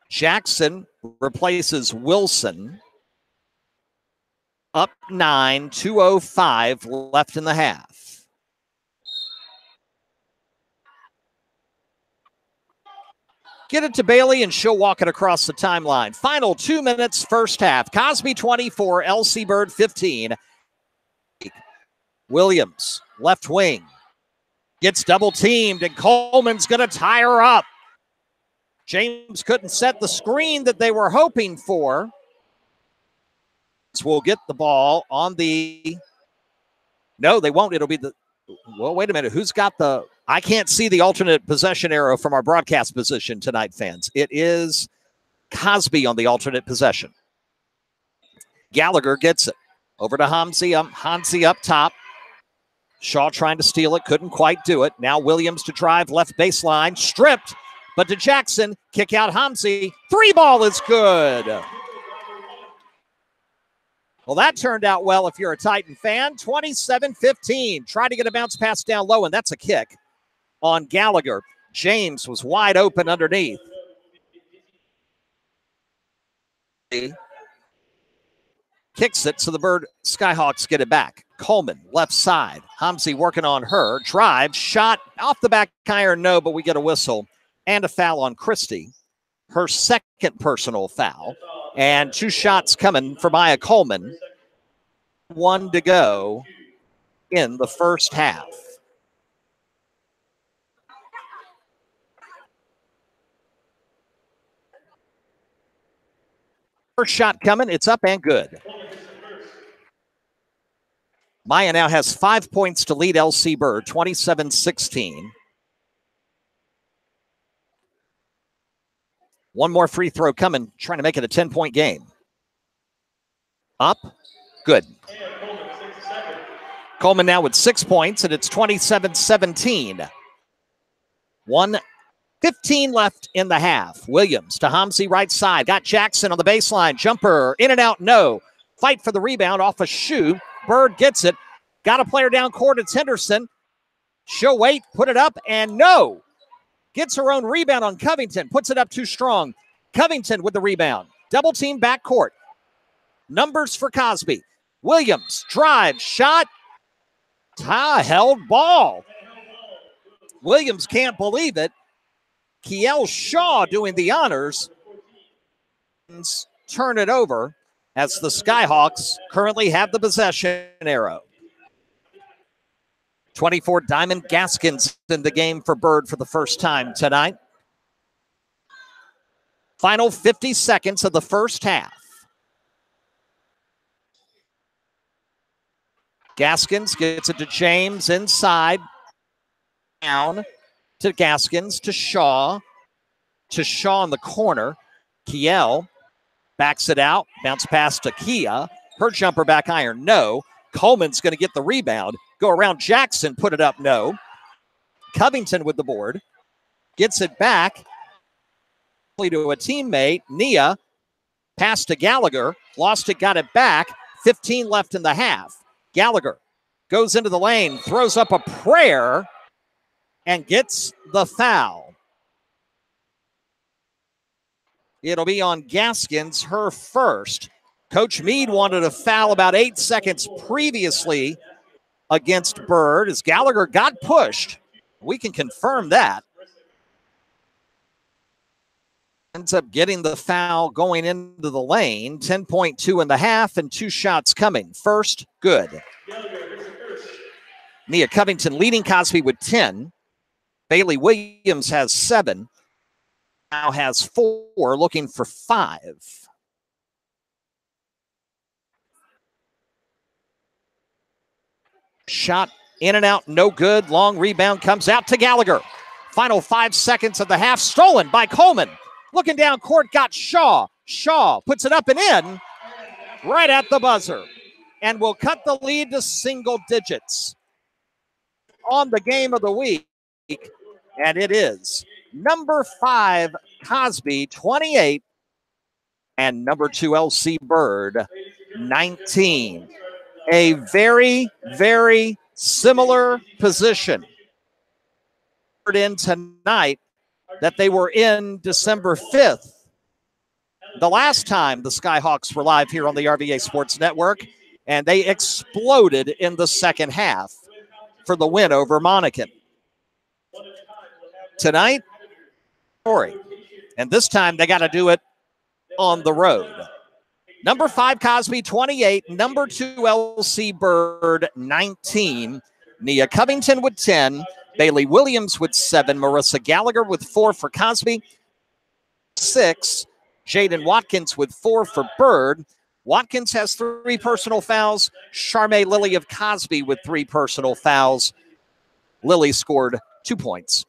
Jackson replaces Wilson. Up 9, 2:05 left in the half. Get it to Bailey and she'll walk it across the timeline. Final 2 minutes, first half. Cosby 24, LC Bird 15. Williams, left wing. Gets double teamed and Coleman's going to tie her up. James couldn't set the screen that they were hoping for. Will get the ball on the. No, they won't. It'll be the. Well, wait a minute. Who's got the. I can't see the alternate possession arrow from our broadcast position tonight, fans. It is Cosby on the alternate possession. Gallagher gets it. Over to Hamzi. Hamzi up top. Shaw trying to steal it. Couldn't quite do it. Now Williams to drive left baseline. Stripped. But to Jackson. Kick out Hamzi. 3 ball is good. Well, that turned out well if you're a Titan fan. 27-15. Tried to get a bounce pass down low, and that's a kick on Gallagher. James was wide open underneath. Kicks it, so the Bird Skyhawks get it back. Coleman, left side. Hamzi working on her. Drive, shot off the back iron, no, but we get a whistle and a foul on Christie. Her second personal foul. And 2 shots coming for Maya Coleman. 1 to go in the first half. First shot coming. It's up and good. Maya now has 5 points to lead LC Bird, 27-16. One more free throw coming, trying to make it a 10-point game. Up. Good. Coleman now with 6 points, and it's 27-17. 1:15 left in the half. Williams to Homsey right side. Got Jackson on the baseline. Jumper in and out, no. Fight for the rebound off a shoe. Bird gets it. Got a player down court. It's Henderson. She'll wait, put it up, and no. Gets her own rebound on Covington. Puts it up too strong. Covington with the rebound. Double team back court. Numbers for Cosby. Williams, drive, shot. Held ball. Williams can't believe it. Kiel Shaw doing the honors. Turn it over as the Skyhawks currently have the possession arrow. 24 Diamond Gaskins in the game for Bird for the first time tonight. Final 50 seconds of the first half. Gaskins gets it to James inside. Down to Gaskins, to Shaw in the corner. Kiel backs it out, bounce pass to Kia. Her jumper back iron, no. Coleman's going to get the rebound. Go around Jackson, put it up, no. Covington with the board. Gets it back to a teammate. Nia, pass to Gallagher. Lost it, got it back. 15 left in the half. Gallagher goes into the lane, throws up a prayer, and gets the foul. It'll be on Gaskins, her first. Coach Meade wanted a foul about 8 seconds previously against Bird as Gallagher got pushed. We can confirm that. Ends up getting the foul going into the lane. 10.2 in the half and 2 shots coming. First, good. Nia Covington leading Cosby with 10. Bailey Williams has 7. Now has 4, looking for 5. Shot in and out, no good. Long rebound comes out to Gallagher. Final 5 seconds of the half, stolen by Coleman. Looking down court, got Shaw. Shaw puts it up and in right at the buzzer. And will cut the lead to single digits on the game of the week. And it is number 5, Cosby, 28. And number 2, LC Bird, 19. A very, very similar position in tonight that they were in December 5th. The last time the Skyhawks were live here on the RVA Sports Network, and they exploded in the second half for the win over Monacan. Tonight, story. And this time they got to do it on the road. Number 5, Cosby, 28. Number 2, LC Bird, 19. Nia Covington with 10. Bailey Williams with 7. Marissa Gallagher with 4 for Cosby. 6. Jaden Watkins with 4 for Bird. Watkins has 3 personal fouls. Charmaine Lilly of Cosby with 3 personal fouls. Lilly scored 2 points.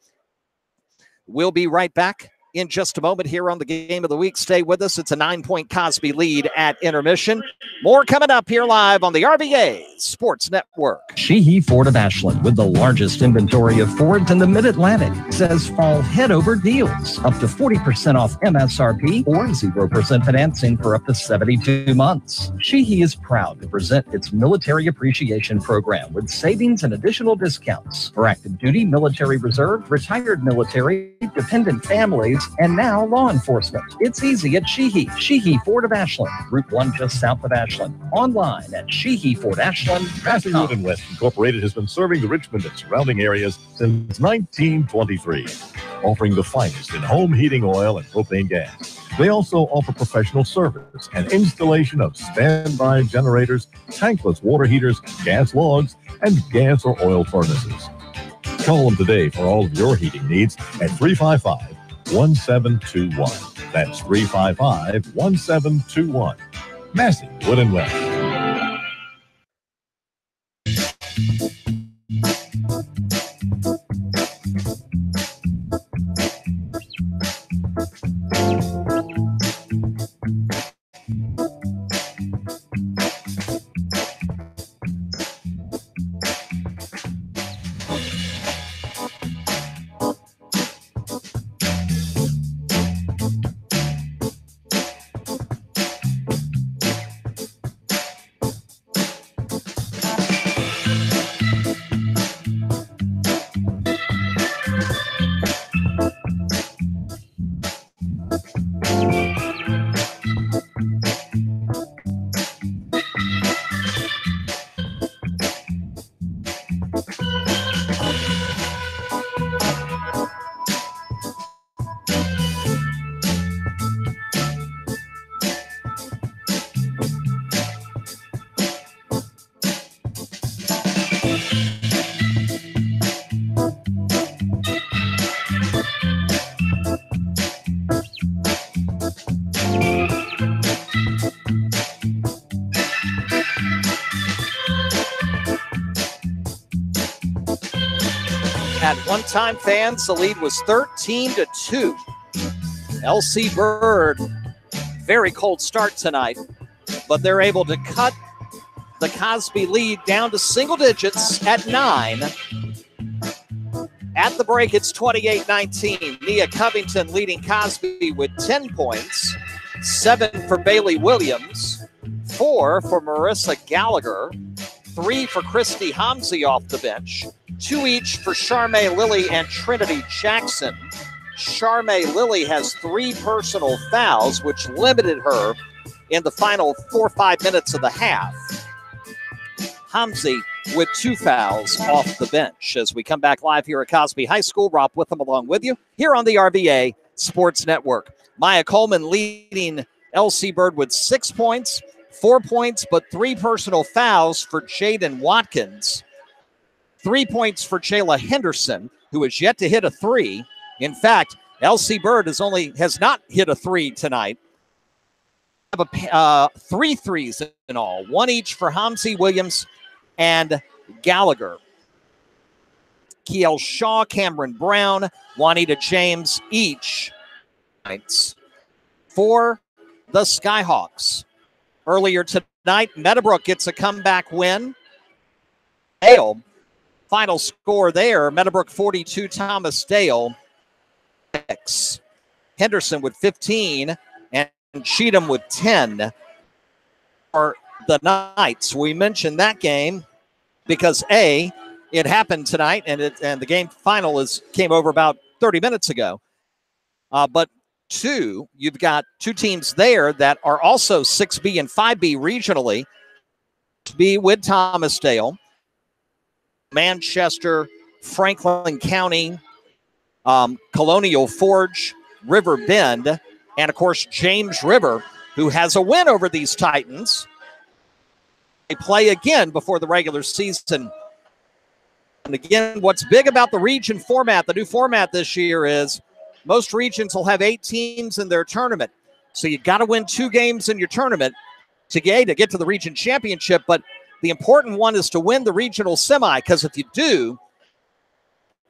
We'll be right back in just a moment here on the game of the week. Stay with us. It's a 9-point Cosby lead at intermission. More coming up here live on the RVA Sports Network. Sheehy Ford of Ashland, with the largest inventory of Fords in the Mid-Atlantic, says fall head-over deals. Up to 40% off MSRP or 0% financing for up to 72 months. Sheehy is proud to present its Military Appreciation Program with savings and additional discounts for active duty, military reserve, retired military, dependent families, and now law enforcement. It's easy at Sheehy. Sheehy Ford of Ashland, Route 1 just south of Ashland. Online at SheehyFordAshland.com. Wood and West Incorporated has been serving the Richmond and surrounding areas since 1923, offering the finest in home heating oil and propane gas. They also offer professional service and installation of standby generators, tankless water heaters, gas logs, and gas or oil furnaces. Call them today for all of your heating needs at 355-1721. That's 355-1721. Massey, Wood and West. At one time, fans, the lead was 13-2. LC Bird, very cold start tonight, but they're able to cut the Cosby lead down to single digits at 9. At the break, it's 28-19. Nia Covington leading Cosby with 10 points, 7 for Bailey Williams, 4 for Marissa Gallagher, 3 for Christy Homsey off the bench, 2 each for Charmaine Lilly and Trinity Jackson. Charmaine Lilly has 3 personal fouls, which limited her in the final 4 or 5 minutes of the half. Homsey with 2 fouls off the bench. As we come back live here at Cosby High School, Rob Witham along with you here on the RVA Sports Network. Maya Coleman leading LC Bird with 6 points, 4 points, but 3 personal fouls for Jaden Watkins. 3 points for Jayla Henderson, who has yet to hit a 3. In fact, LC Bird has not hit a 3 tonight. Have 3 threes in all, 1 each for Homsey, Williams, and Gallagher. Kiel Shaw, Cameron Brown, Juanita James each points for the Skyhawks. Earlier tonight, Meadowbrook gets a comeback win. Dale, final score there, Meadowbrook 42, Thomas Dale 6. Henderson with 15 and Cheatham with 10 for the Knights. We mentioned that game because it happened tonight and the game final came over about 30 minutes ago. But you've got 2 teams there that are also 6B and 5B regionally. 6B with Thomas Dale, Manchester, Franklin County, Colonial Forge, River Bend, and, of course, James River, who has a win over these Titans. They play again before the regular season. And, again, what's big about the region format, the new format this year is most regions will have 8 teams in their tournament. So you've got to win 2 games in your tournament to get to the region championship. But the important one is to win the regional semi, because if you do,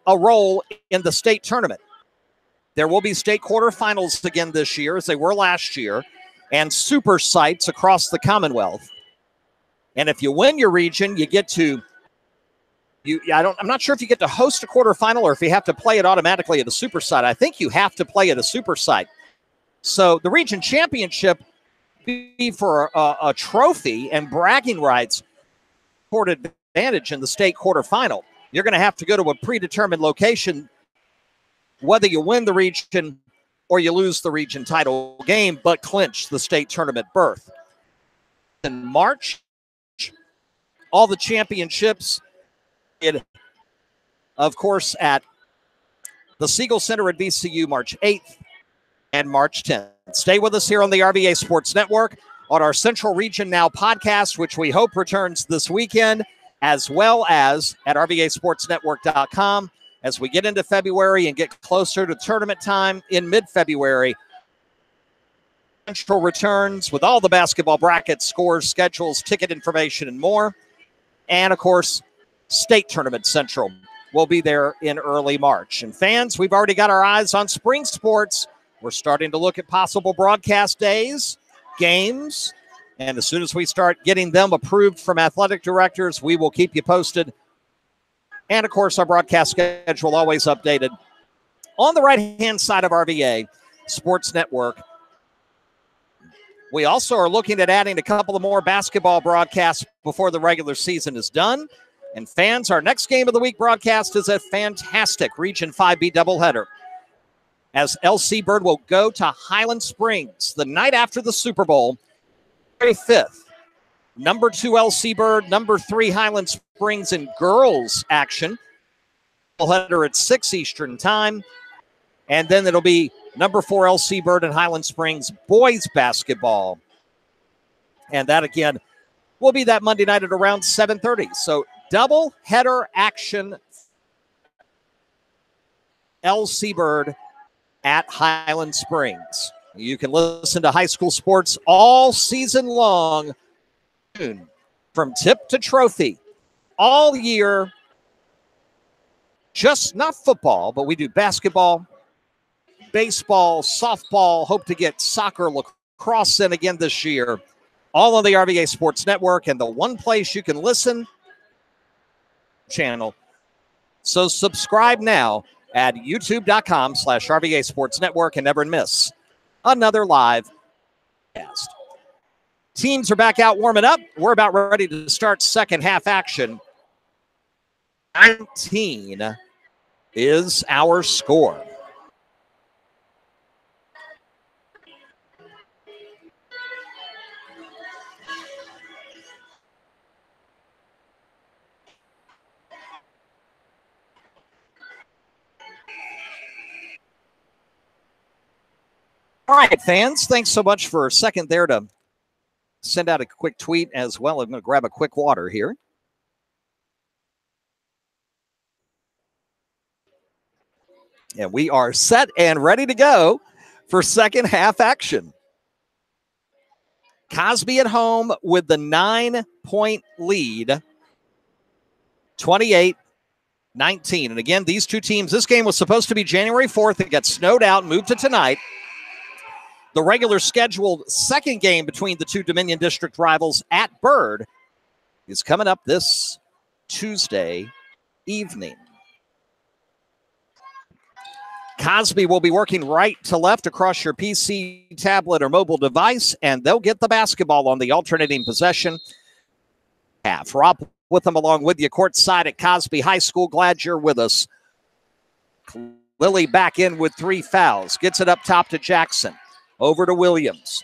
a role in the state tournament. There will be state quarterfinals again this year, as they were last year, and super sites across the Commonwealth. And if you win your region, you get to I'm not sure if you get to host a quarterfinal or if you have to play it automatically at a super site. I think you have to play at a super site. So the region championship be for a trophy and bragging rights court advantage in the state quarterfinal. You're going to have to go to a predetermined location, whether you win the region or you lose the region title game, but clinch the state tournament berth. In March, all the championships, of course, at the Siegel Center at VCU March 8th and March 10th. Stay with us here on the RVA Sports Network on our Central Region Now podcast, which we hope returns this weekend, as well as at RVASportsNetwork.com as we get into February and get closer to tournament time in mid-February. Central returns with all the basketball brackets, scores, schedules, ticket information, and more. And, of course, State Tournament Central will be there in early March. And fans, we've already got our eyes on spring sports. We're starting to look at possible broadcast days, games, and as soon as we start getting them approved from athletic directors, we will keep you posted. And, of course, our broadcast schedule always updated. On the right-hand side of RVA Sports Network, we also are looking at adding a couple of more basketball broadcasts before the regular season is done. And fans, our next game of the week broadcast is a fantastic Region 5B doubleheader, as LC Bird will go to Highland Springs the night after the Super Bowl, February 5th. Number 2 LC Bird, number 3 Highland Springs in girls action. Doubleheader at 6 Eastern time. And then it'll be number 4 LC Bird and Highland Springs boys basketball. And that, again, will be that Monday night at around 7:30. So double header action, LC Bird at Highland Springs. You can listen to high school sports all season long, from tip to trophy, all year. Just not football, but we do basketball, baseball, softball, hope to get soccer, lacrosse in again this year. All on the RVA Sports Network, and the one place you can listen, channel. So subscribe now at youtube.com/RVA Sports Network and never miss another live cast. Teams are back out warming up. We're about ready to start second half action. 19 is our score. All right, fans, thanks so much for a second there to send out a quick tweet as well. I'm going to grab a quick water here. And we are set and ready to go for second half action. Cosby at home with the 9-point lead, 28-19. And again, these two teams, this game was supposed to be January 4th. It got snowed out and moved to tonight. The regular scheduled second game between the two Dominion District rivals at Bird is coming up this Tuesday evening. Cosby will be working right to left across your PC, tablet, or mobile device, and they'll get the basketball on the alternating possession. Rob with them along with you courtside at Cosby High School. Glad you're with us. Lilly back in with 3 fouls. Gets it up top to Jackson. Over to Williams.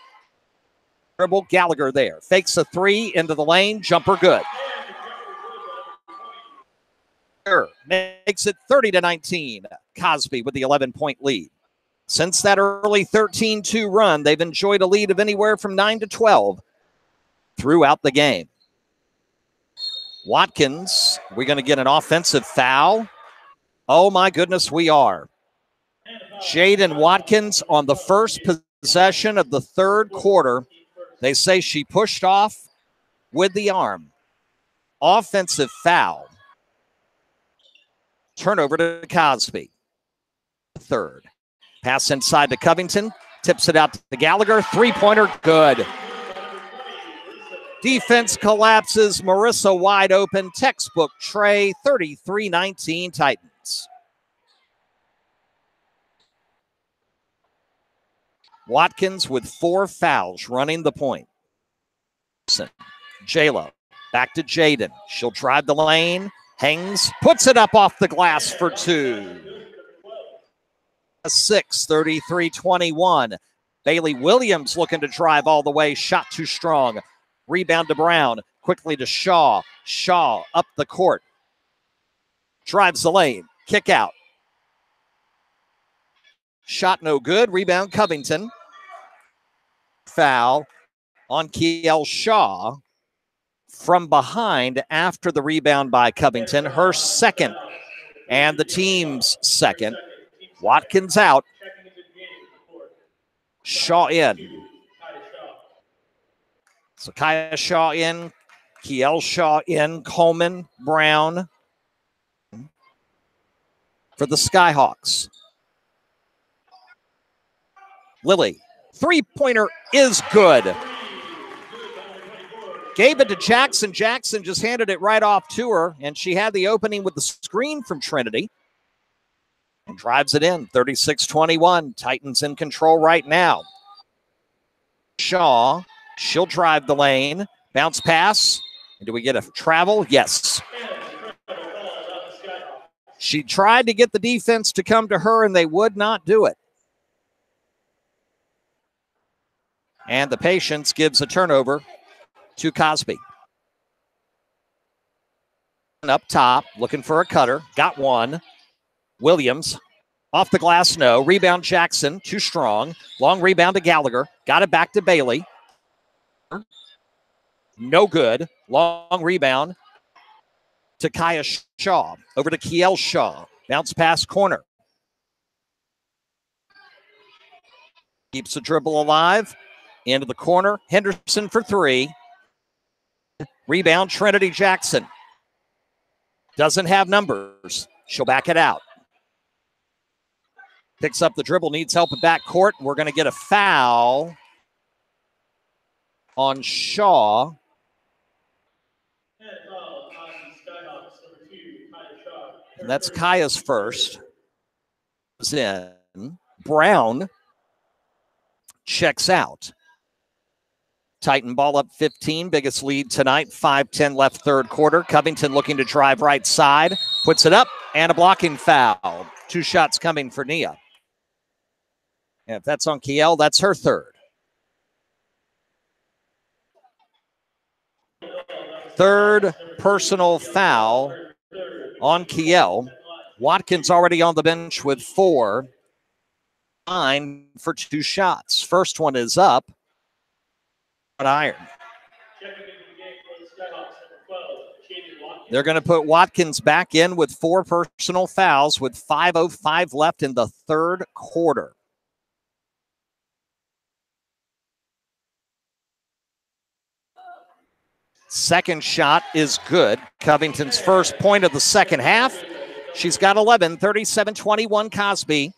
Dribble, Gallagher there. Fakes a 3 into the lane. Jumper good. Makes it 30-19. Cosby with the 11-point lead. Since that early 13-2 run, they've enjoyed a lead of anywhere from 9 to 12 throughout the game. Watkins, we're going to get an offensive foul. Oh, my goodness, we are. Jaden Watkins on the first possession of the third quarter. They say she pushed off with the arm. Offensive foul. Turnover to Cosby. Third. Pass inside to Covington. Tips it out to Gallagher. Three-pointer, good. Defense collapses. Marissa wide open. Textbook Trey. 33-19 Titans. Watkins with 4 fouls running the point. J-Lo back to Jaden. She'll drive the lane. Hangs. Puts it up off the glass for 2. 6, 33-21. Bailey Williams looking to drive all the way. Shot too strong. Rebound to Brown. Quickly to Shaw. Shaw up the court. Drives the lane. Kick out. Shot no good. Rebound Covington. Foul on Kiel Shaw from behind after the rebound by Covington. Her second and the team's second. Watkins out. Shaw in. So Kaya Shaw in, Kiel Shaw in, Coleman, Brown for the Skyhawks. Lily, three-pointer is good. Gave it to Jackson. Jackson just handed it right off to her, and she had the opening with the screen from Trinity and drives it in. 36-21. Titans in control right now. Shaw, she'll drive the lane. Bounce pass. And do we get a travel? Yes. She tried to get the defense to come to her, and they would not do it. And the Patience gives a turnover to Cosby. Up top, looking for a cutter. Got one. Williams, off the glass, no. Rebound Jackson, too strong. Long rebound to Gallagher. Got it back to Bailey. No good. Long rebound to Kaya Shaw. Over to Kiel Shaw. Bounce pass corner. Keeps the dribble alive. Into the corner. Henderson for three. Rebound Trinity Jackson. Doesn't have numbers. She'll back it out. Picks up the dribble, needs help at backcourt. We're going to get a foul on Shaw. And that's Kaya's first. In. Brown checks out. Titan ball up 15, biggest lead tonight, 5:10 left third quarter. Covington looking to drive right side, puts it up, and a blocking foul. 2 shots coming for Nia. And if that's on Kiel, that's her third. Third personal foul on Kiel. Watkins already on the bench with 4. 9 for 2 shots. First one is up. Iron. They're going to put Watkins back in with 4 personal fouls with 5:05 left in the third quarter. Second shot is good. Covington's first point of the second half. She's got 11, 37-21 Cosby.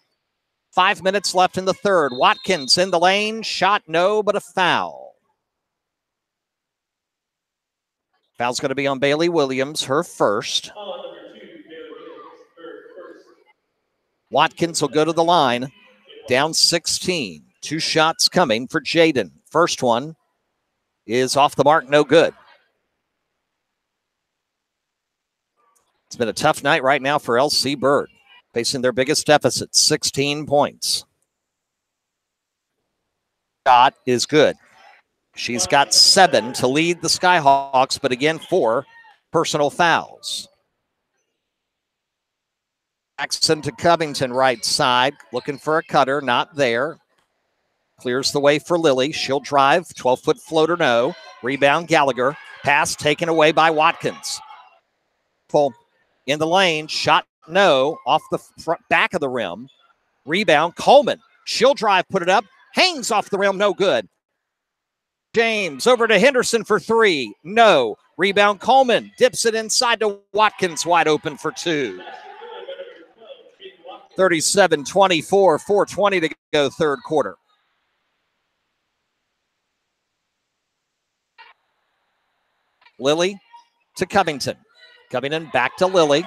5 minutes left in the third. Watkins in the lane. Shot no, but a foul. Foul's going to be on Bailey Williams, her first. Watkins will go to the line. Down 16. 2 shots coming for Jaden. First one is off the mark, no good. It's been a tough night right now for LC Bird, facing their biggest deficit, 16 points. Shot is good. She's got 7 to lead the Skyhawks, but again, 4 personal fouls. Jackson to Covington right side, looking for a cutter, not there. Clears the way for Lily. She'll drive, 12-foot floater, no. Rebound Gallagher. Pass taken away by Watkins. Full in the lane, shot no, off the front back of the rim. Rebound Coleman. She'll drive, put it up, hangs off the rim, no good. James over to Henderson for 3. No. Rebound Coleman. Dips it inside to Watkins, wide open for 2. 37-24, 4:20 to go third quarter. Lily to Covington. Covington back to Lily.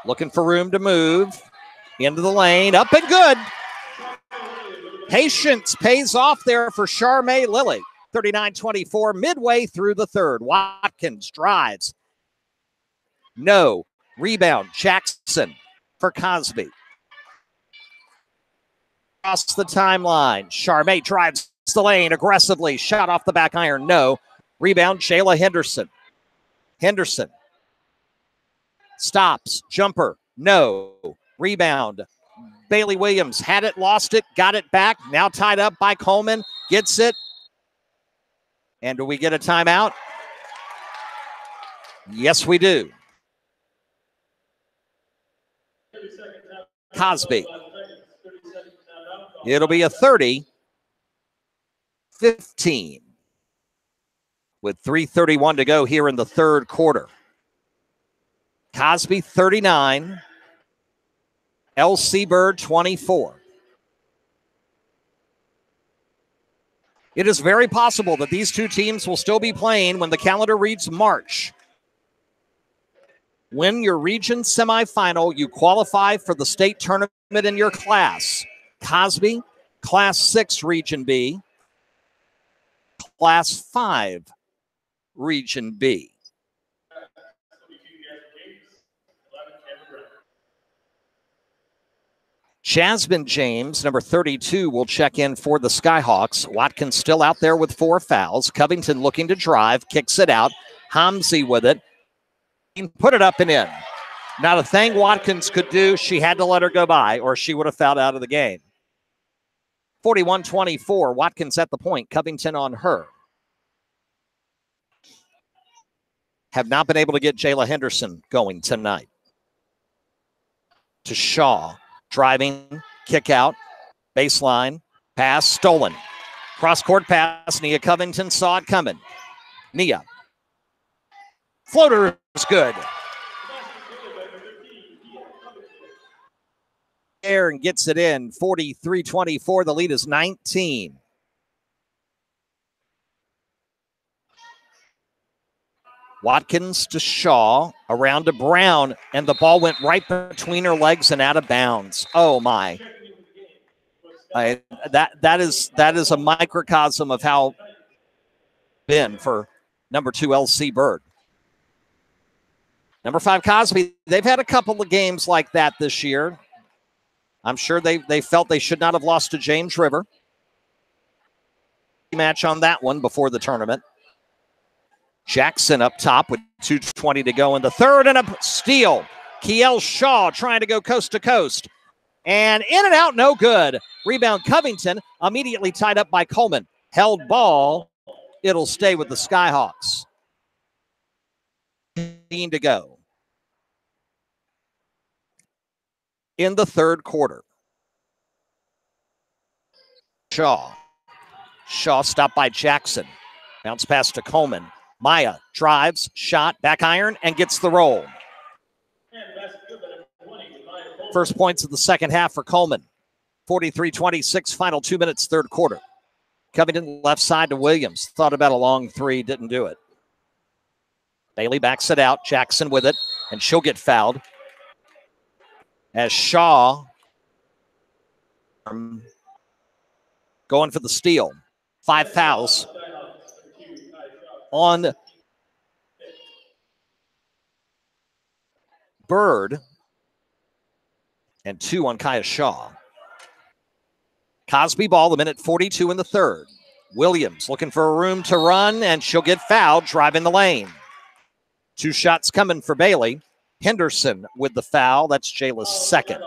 Looking for room to move. Into the lane. Up and good. Patience pays off there for Charmaine Lily. 39-24, midway through the third. Watkins drives. No. Rebound, Jackson for Cosby. Across the timeline. Charmaine drives the lane aggressively. Shot off the back iron, no. Rebound, Shayla Henderson. Henderson. Stops, jumper, no. Rebound. Bailey Williams had it, lost it, got it back. Now tied up by Coleman. Gets it. And do we get a timeout? Yes, we do. Cosby. It'll be a 30-15. with 3:31 to go here in the third quarter. Cosby 39, LC Bird 24. It is very possible that these two teams will still be playing when the calendar reads March. Win your region semifinal, you qualify for the state tournament in your class. Cosby, Class 6 Region B, Class 5 Region B. Jasmine James, number 32, will check in for the Skyhawks. Watkins still out there with 4 fouls. Covington looking to drive, kicks it out. Hamzy with it. Put it up and in. Not a thing Watkins could do. She had to let her go by, or she would have fouled out of the game. 41-24, Watkins at the point. Covington on her. Have not been able to get Jayla Henderson going tonight. To Shaw. Driving, kick out, baseline, pass, stolen. Cross-court pass, Nia Covington saw it coming. Nia. Floater is good. Aaron gets it in, 43-24. The lead is 19. Watkins to Shaw, around to Brown, and the ball went right between her legs and out of bounds. Oh, my. That is a microcosm of how been for number 2 LC Bird. Number 5 Cosby, they've had a couple of games like that this year. I'm sure they felt they should not have lost to James River. Match on that one before the tournament. Jackson up top with 2:20 to go in the third, and a steal. Kiel Shaw trying to go coast to coast. And in and out, no good. Rebound Covington, immediately tied up by Coleman. Held ball. It'll stay with the Skyhawks. 15 to go in the third quarter. Shaw stopped by Jackson. Bounce pass to Coleman. Maya drives, shot, back iron, and gets the roll. First points of the second half for Coleman. 43-26, final 2 minutes, third quarter. Covington left side to Williams. Thought about a long three, didn't do it. Bailey backs it out. Jackson with it, and she'll get fouled. As Shaw going for the steal. 5 fouls on Bird and 2 on Kaya Shaw. Cosby ball, the minute 42 in the third. Williams looking for a room to run, and she'll get fouled driving the lane. 2 shots coming for Bailey. Henderson with the foul. That's Jayla's second.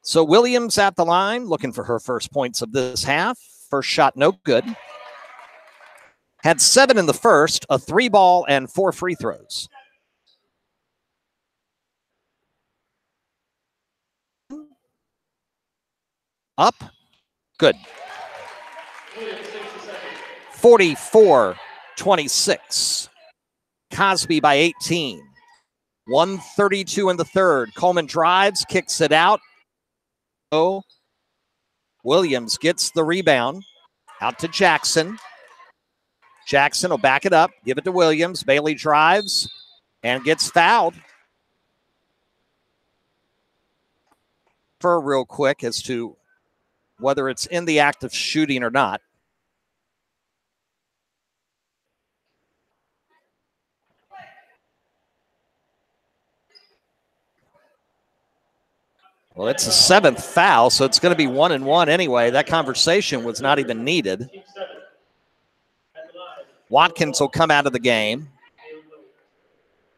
So Williams at the line, looking for her first points of this half. First shot, no good. Had 7 in the first, a 3-ball and 4 free throws. Up, good. 44-26. Cosby by 18. 1:32 in the third. Coleman drives, kicks it out. Oh, Williams gets the rebound. Out to Jackson. Jackson will back it up, give it to Williams. Bailey drives and gets fouled. For real quick as to whether it's in the act of shooting or not. Well, it's a 7th foul, so it's going to be 1-1 anyway. That conversation was not even needed. Watkins will come out of the game.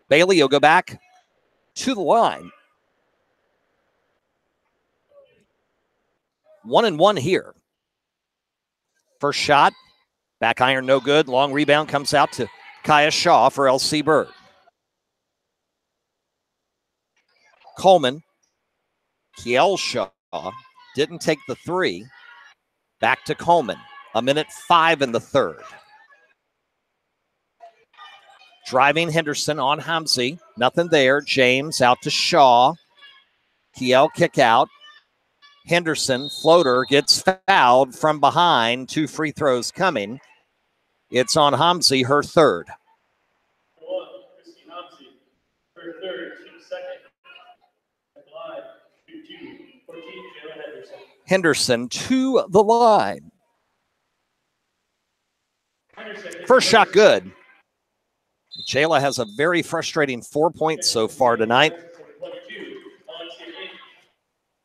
Bailey will go back to the line. 1-1 here. First shot, back iron, no good. Long rebound comes out to Kaya Shaw for LC Bird. Coleman, Kiel Shaw Didn't take the three. Back to Coleman. 1:05 in the third. Driving Henderson on Hamzy. Nothing there. James out to Shaw. Kiel kick out. Henderson, floater, gets fouled from behind. 2 free throws coming. It's on Hamzy, her third. Her third, second. Live, 14, Henderson to the line. First shot good. Jayla has a very frustrating 4 points so far tonight.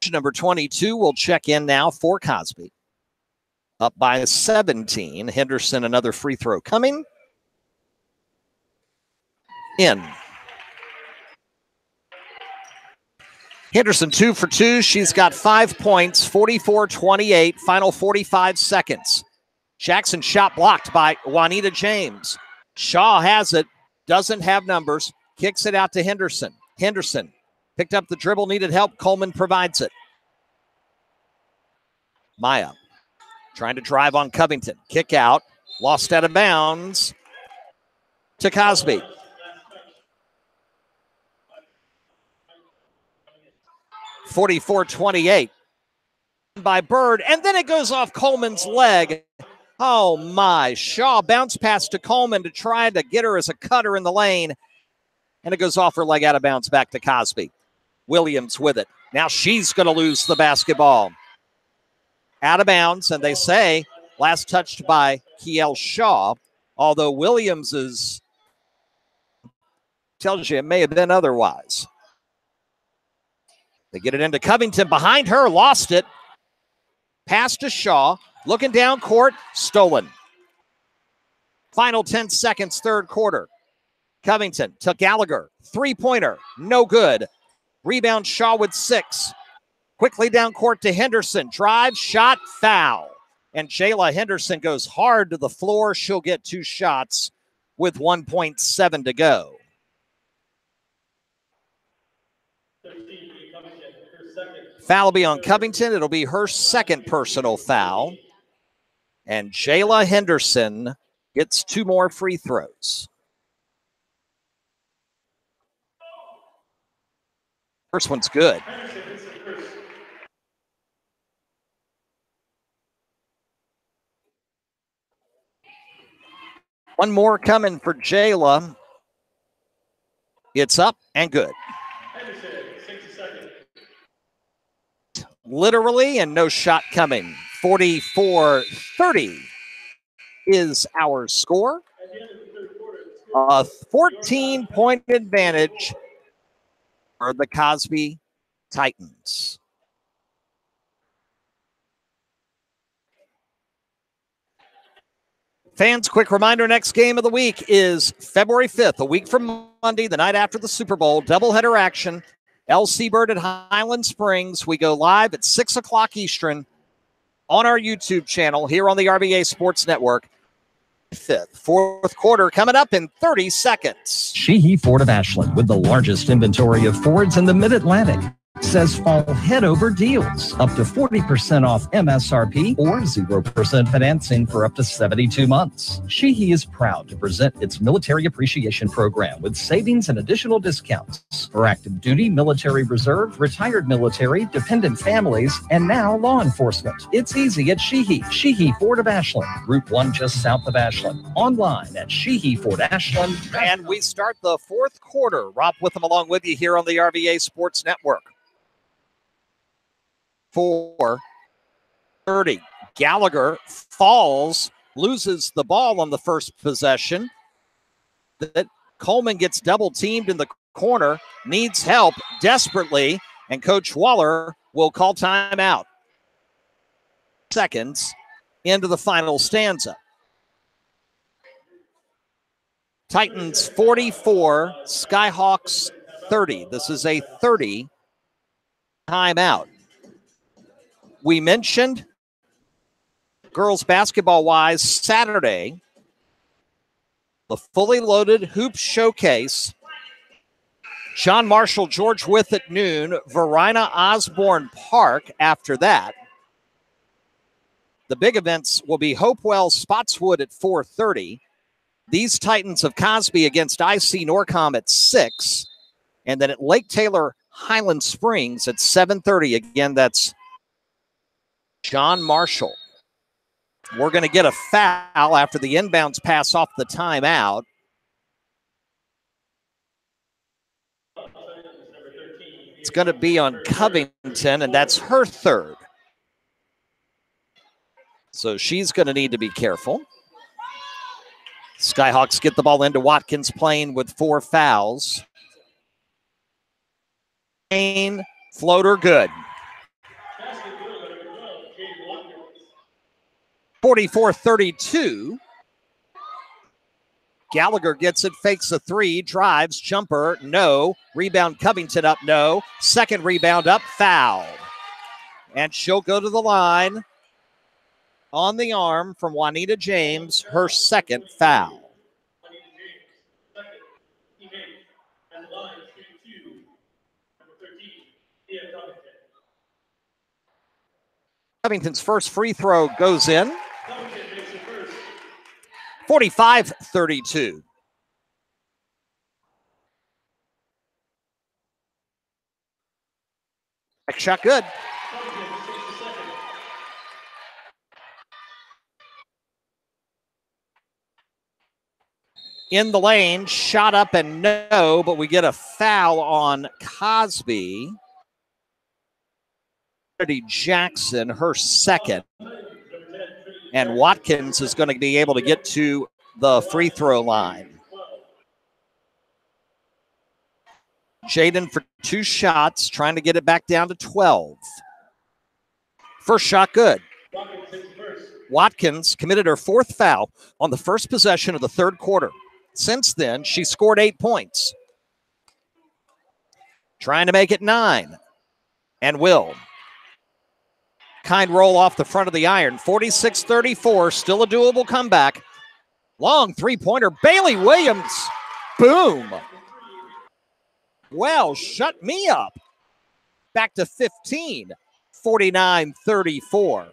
Number 22 will check in now for Cosby. Up by 17. Henderson, another free throw coming. In. Henderson 2 for 2. She's got 5 points, 44-28, final 45 seconds. Jackson shot blocked by Juanita James. Shaw has it, doesn't have numbers, kicks it out to Henderson. Henderson picked up the dribble, needed help. Coleman provides it. Maya trying to drive on Covington. Kick out, lost out of bounds to Cosby. (44-28) by Bird, and then it goes off Coleman's leg. Oh my, Shaw bounce pass to Coleman to try to get her as a cutter in the lane, and it goes off her leg out of bounds back to Cosby. Williams with it. Now she's going to lose the basketball. Out of bounds, and they say last touched by Kiel Shaw, although Williams tells you it may have been otherwise. They get it into Covington behind her, lost it. Pass to Shaw, looking down court, stolen. Final 10 seconds, third quarter. Covington to Gallagher, three-pointer, no good. Rebound Shaw with 6. Quickly down court to Henderson, drive, shot, foul. And Jayla Henderson goes hard to the floor. She'll get 2 shots with 1.7 to go. Foul will be on Covington. It'll be her second personal foul. And Jayla Henderson gets 2 more free throws. First one's good. One more coming for Jayla. It's up and good. Literally, and no shot coming. 44-30 is our score. A 14-point advantage for the Cosby Titans. Fans, quick reminder, next game of the week is February 5th, a week from Monday, the night after the Super Bowl, doubleheader action. LC Bird at Highland Springs. We go live at 6 o'clock Eastern on our YouTube channel here on the RBA Sports Network. Fourth quarter coming up in 30 seconds. Sheehy Ford of Ashland, with the largest inventory of Fords in the Mid-Atlantic, says fall head over deals, up to 40% off MSRP or 0% financing for up to 72 months. Sheehy is proud to present its Military Appreciation Program with savings and additional discounts for active duty, military reserve, retired military, dependent families, and now law enforcement. It's easy at Sheehy. Sheehy Ford of Ashland, Route 1 just south of Ashland. Online at Sheehy Ford Ashland. And we start the fourth quarter. Rob Witham along with you here on the RBA Sports Network. 4:30. Gallagher falls, loses the ball on the first possession. That Coleman gets double teamed in the corner, needs help desperately, and Coach Waller will call timeout. Seconds into the final stanza. Titans 44, Skyhawks 30. This is a 30 timeout. We mentioned girls basketball-wise Saturday, the fully loaded hoop showcase John Marshall, George Wythe at noon. Verina Osborne Park after that. The big events will be Hopewell Spotswood at 4:30. These Titans of Cosby against IC Norcom at 6. And then at Lake Taylor Highland Springs at 7:30. Again, that's John Marshall. We're going to get a foul after the inbounds pass off the timeout. It's going to be on Covington, and that's her third. So she's going to need to be careful. Skyhawks get the ball into Watkins playing with 4 fouls. Floater good. 44-32. Gallagher gets it, fakes a 3, drives, jumper, no. Rebound Covington up, no. Second rebound up, foul. And she'll go to the line on the arm from Juanita James, her second foul. Covington's first free throw goes in. 45-32. Shot good. In the lane, shot up and no, but we get a foul on Cosby. Jackson, her second. And Watkins is going to be able to get to the free throw line. Jaden for 2 shots, trying to get it back down to 12. First shot good. Watkins committed her 4th foul on the first possession of the 3rd quarter. Since then, she scored 8 points. Trying to make it 9. And will. Kind roll off the front of the iron. 46-34, still a doable comeback. Long 3-pointer. Bailey Williams. Boom. Well, shut me up. Back to 15. 49-34.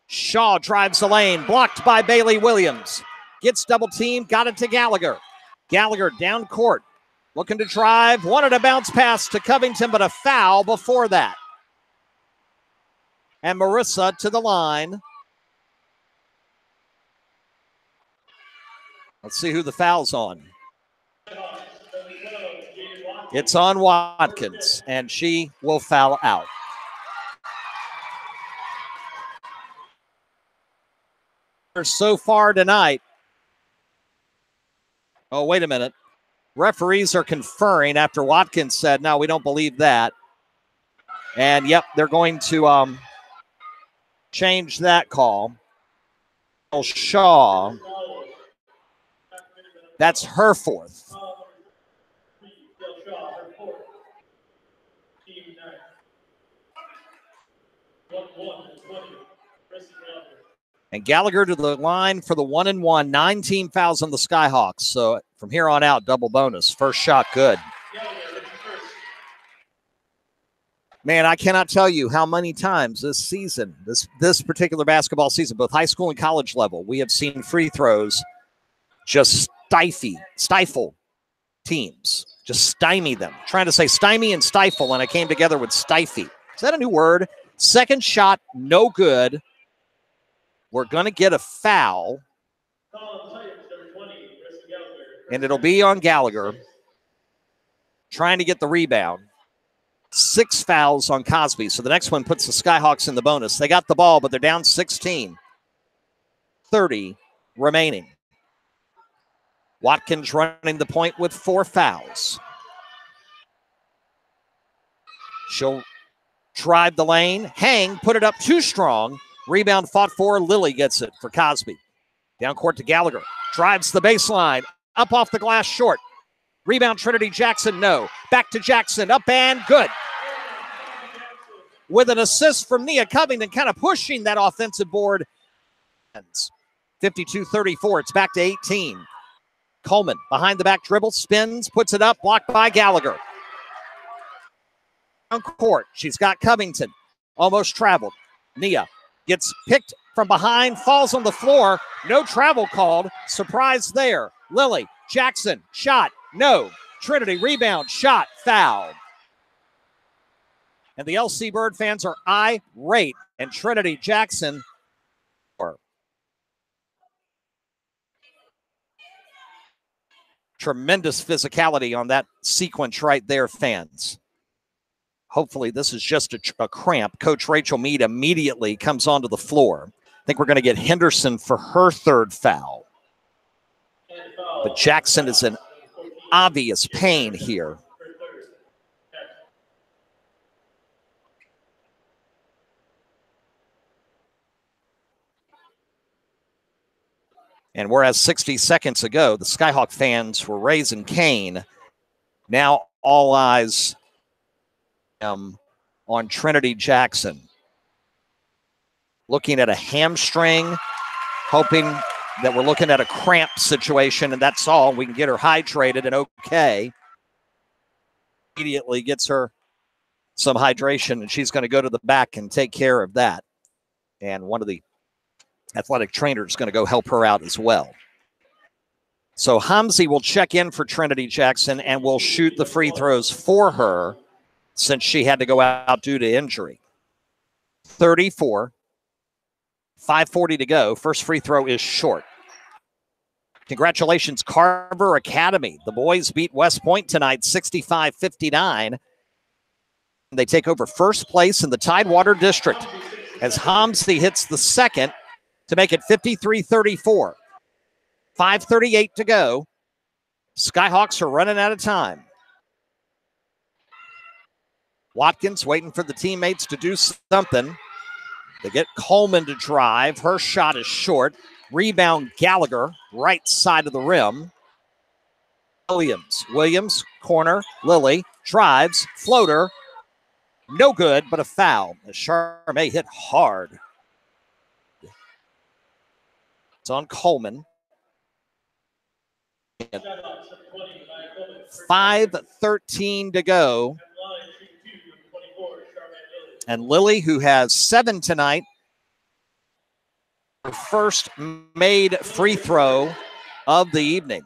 Shaw drives the lane. Blocked by Bailey Williams. Gets double teamed. Got it to Gallagher. Gallagher down court. Looking to drive. Wanted a bounce pass to Covington, but a foul before that. And Marissa to the line. Let's see who the foul's on. It's on Watkins, and she will foul out. So far tonight. Oh, wait a minute. Referees are conferring after Watkins said, no, we don't believe that. And, yep, they're going to change that call. Shaw. That's her 4th. And Gallagher to the line for the 1-and-1. 19 fouls on the Skyhawks. So from here on out, double bonus. First shot good. Man, I cannot tell you how many times this season, this particular basketball season, both high school and college level, we have seen free throws just stifle teams. Just stymie them. Trying to say stymie and stifle, and I came together with stify. Is that a new word? Second shot, no good. We're going to get a foul. And it'll be on Gallagher. Trying to get the rebound. 6 fouls on Cosby. So the next one puts the Skyhawks in the bonus. They got the ball, but they're down 16. 30 remaining. Watkins running the point with 4 fouls. She'll drive the lane. Hang, put it up too strong. Rebound fought for. Lilly gets it for Cosby. Down court to Gallagher. Drives the baseline. Up off the glass short. Rebound Trinity Jackson, no. Back to Jackson. Up and good. With an assist from Nia Covington, kind of pushing that offensive board. 52-34. It's back to 18. Coleman behind the back dribble, spins, puts it up, blocked by Gallagher. On court, she's got Covington, almost traveled. Nia gets picked from behind, falls on the floor, no travel called, surprise there. Lily, Jackson, shot, no. Trinity, rebound, shot, foul. And the LC Bird fans are irate, and Trinity Jackson. Tremendous physicality on that sequence right there, fans. Hopefully this is just a cramp. Coach Rachel Mead immediately comes onto the floor. I think we're going to get Henderson for her third foul. But Jackson is in obvious pain here. And whereas 60 seconds ago, the Skyhawk fans were raising Cain, now all eyes on Trinity Jackson. Looking at a hamstring, hoping that we're looking at a cramp situation, and that's all. We can get her hydrated and okay. Immediately gets her some hydration, and she's going to go to the back and take care of that. And one of the athletic trainer is going to go help her out as well. So Hamzi will check in for Trinity Jackson and will shoot the free throws for her since she had to go out due to injury. 34, 5:40 to go. First free throw is short. Congratulations, Carver Academy. The boys beat West Point tonight, 65-59. They take over first place in the Tidewater District as Hamzi hits the second to make it 53-34. 5:38 to go. Skyhawks are running out of time. Watkins waiting for the teammates to do something. They get Coleman to drive. Her shot is short. Rebound Gallagher, right side of the rim. Williams, corner. Lily drives, floater. No good, but a foul. Charmay hit hard. It's on Coleman. 5:13 to go. And Lily, who has 7 tonight, her first made free throw of the evening.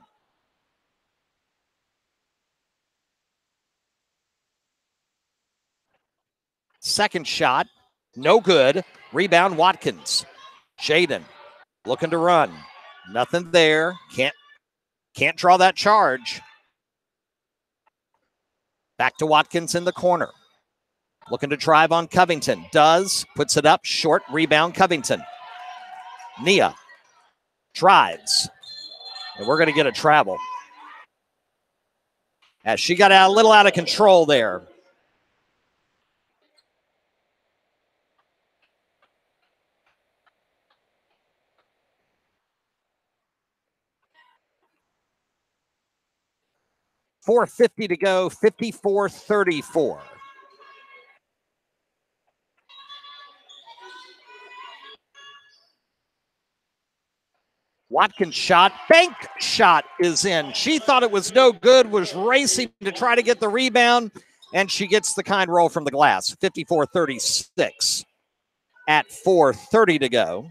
Second shot, no good. Rebound Watkins. Jaden looking to run. Nothing there. Can't draw that charge. Back to Watkins in the corner. Looking to drive on Covington. Does. Puts it up. Short. Rebound Covington. Nia drives. And we're going to get a travel. As she got a little out of control there. .450 to go, 54-34. Watkins shot, bank shot is in. She thought it was no good, was racing to try to get the rebound, and she gets the kind roll from the glass. 54-36 at 4:30 to go.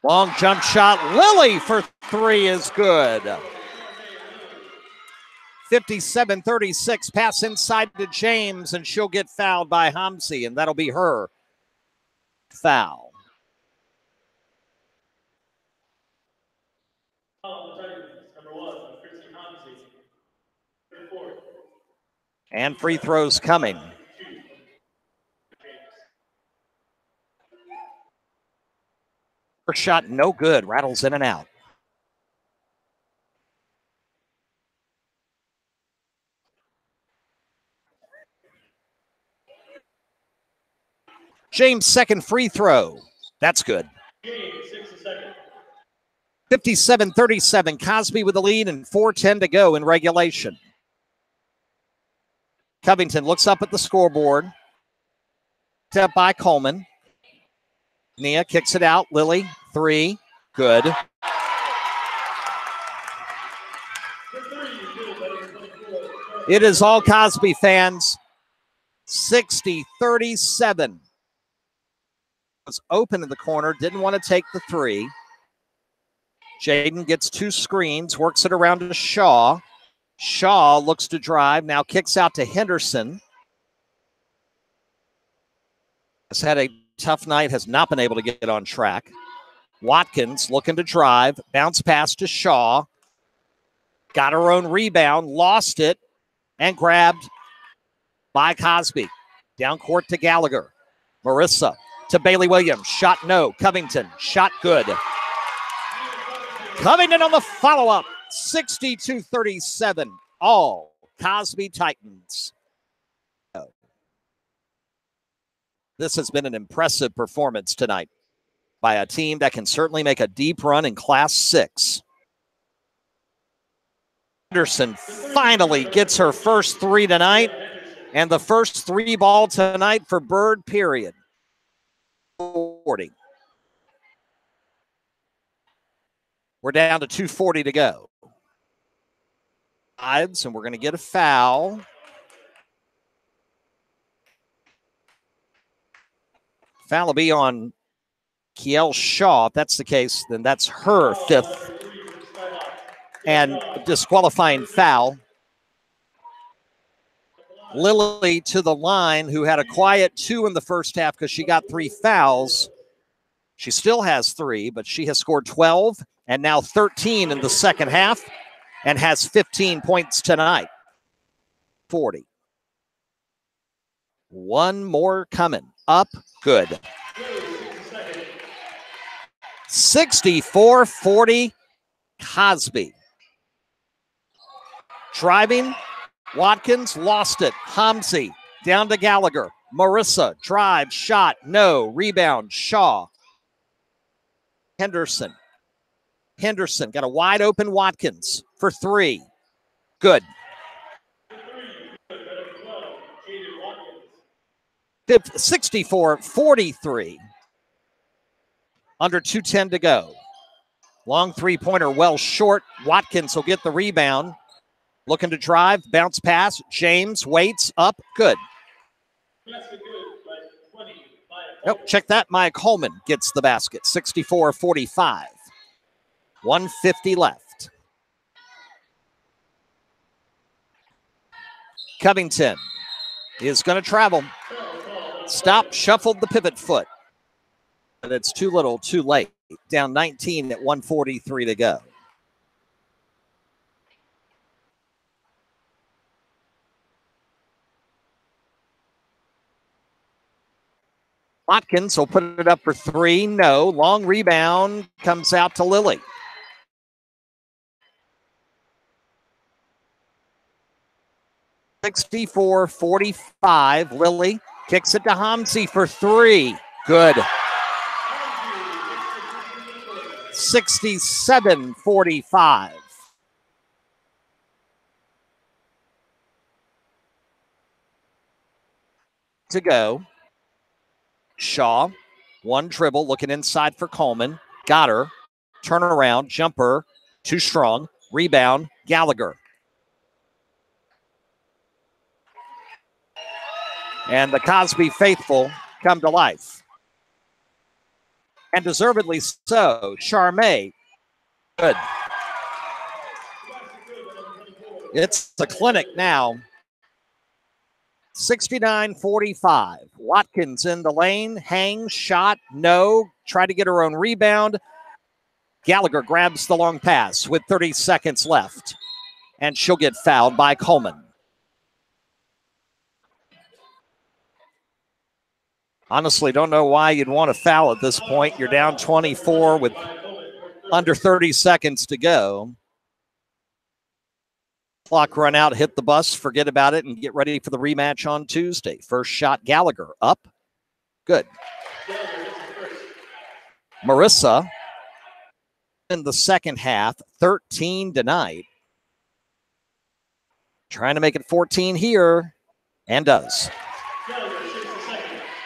Long jump shot. Lily for 3 is good. 57-36. Pass inside to James, and she'll get fouled by Hamzi, and that'll be her foul. And free throws coming. First shot, no good. Rattles in and out. James' second free throw. That's good. 57-37. Cosby with the lead and 4:10 to go in regulation. Covington looks up at the scoreboard. Up by Coleman. Nia kicks it out. Lily, 3. Good. It is all Cosby fans. 60-37. Was open in the corner. Didn't want to take the 3. Jaden gets 2 screens. Works it around to Shaw. Shaw looks to drive. Now kicks out to Henderson. Has had a tough night. Has not been able to get on track. Watkins looking to drive. Bounce pass to Shaw. Got her own rebound. Lost it. And grabbed by Cosby. Down court to Gallagher. Marissa to Bailey Williams. Shot no. Covington. Shot good. Covington on the follow-up. 62-37. All Cosby Titans. This has been an impressive performance tonight by a team that can certainly make a deep run in Class 6. Henderson finally gets her first 3 tonight, and the first 3 ball tonight for Bird, period. 40. We're down to 2:40 to go. And we're going to get a foul. Foul will be on Kiel Shaw. If that's the case, then that's her 5th and disqualifying foul. Lily to the line, who had a quiet 2 in the first half because she got 3 fouls. She still has 3, but she has scored 12 and now 13 in the second half and has 15 points tonight. 40. One more coming. Up. Good. 64-40. Cosby. Driving. Watkins lost it. Homsey down to Gallagher. Marissa, drive, shot, no. Rebound, Shaw. Henderson. Henderson got a wide open Watkins for 3. Good. 64-43. Under 2:10 to go. Long 3-pointer well short. Watkins will get the rebound. Looking to drive, bounce pass. James waits up. Good. Nope, check that. Maya Coleman gets the basket. 64-45. 1:50 left. Covington is going to travel. Stop, shuffled the pivot foot. But it's too little, too late. Down 19 at 1:43 to go. Watkins will put it up for 3. No. Long rebound comes out to Lily. $64-45. Lily kicks it to Homsey for 3. Good. 67-45. To go. Shaw, one dribble, looking inside for Coleman. Got her. Turn around, jumper, too strong. Rebound, Gallagher. And the Cosby faithful come to life. And deservedly so. Charmé, good. It's a clinic now. 69-45. Watkins in the lane. Hangs, shot, no. Tried to get her own rebound. Gallagher grabs the long pass with 30 seconds left. And she'll get fouled by Coleman. Honestly, don't know why you'd want to foul at this point. You're down 24 with under 30 seconds to go. Clock run out, hit the bus, forget about it, and get ready for the rematch on Tuesday. First shot, Gallagher, up. Good. Marissa in the second half, 13 tonight. Trying to make it 14 here, and does.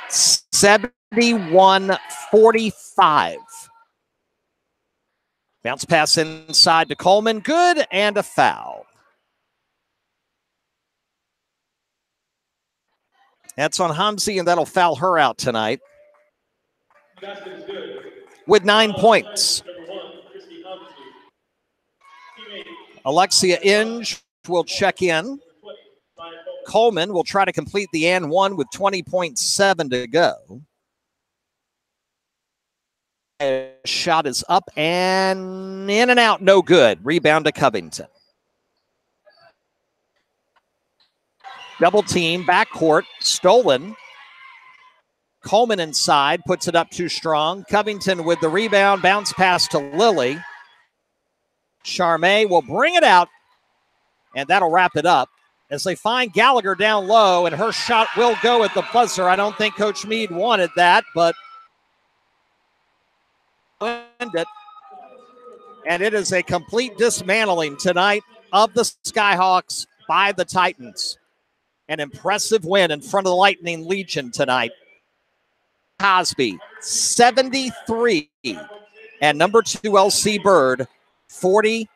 7 41-45. Bounce pass inside to Coleman. Good, and a foul. That's on Hamzi, and that'll foul her out tonight with 9 points. Alexia Inge will check in. Coleman will try to complete the and one with 20.7 to go. Shot is up and in and out, no good. Rebound to Covington. Double team, backcourt, stolen. Coleman inside, puts it up too strong. Covington with the rebound, bounce pass to Lilly. Charmé will bring it out, and that'll wrap it up as they find Gallagher down low, and her shot will go at the buzzer. I don't think Coach Meade wanted that, but it. And it is a complete dismantling tonight of the Skyhawks by the Titans. An impressive win in front of the Lightning Legion tonight. Cosby, 73, and number 2, LC Bird, 40.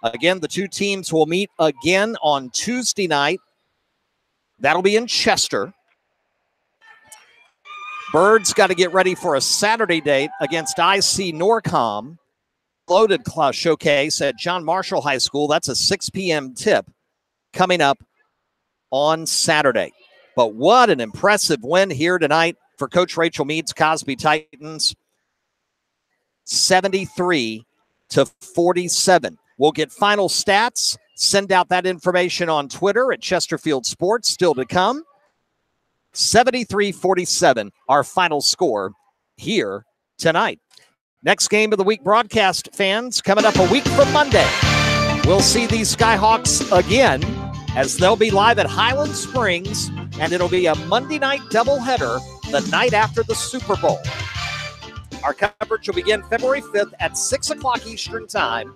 Again, the two teams will meet again on Tuesday night. That'll be in Chester. Bird's got to get ready for a Saturday date against IC Norcom. Loaded class showcase at John Marshall High School. That's a 6 p.m. tip coming up on Saturday. But what an impressive win here tonight for Coach Rachel Meade's Cosby Titans. 73-47. We'll get final stats. Send out that information on Twitter at Chesterfield Sports. Still to come. 73-47, our final score here tonight. Next game of the week broadcast, fans, coming up a week from Monday. We'll see these Skyhawks again as they'll be live at Highland Springs, and it'll be a Monday night doubleheader the night after the Super Bowl. Our coverage will begin February 5th at 6 o'clock Eastern Time.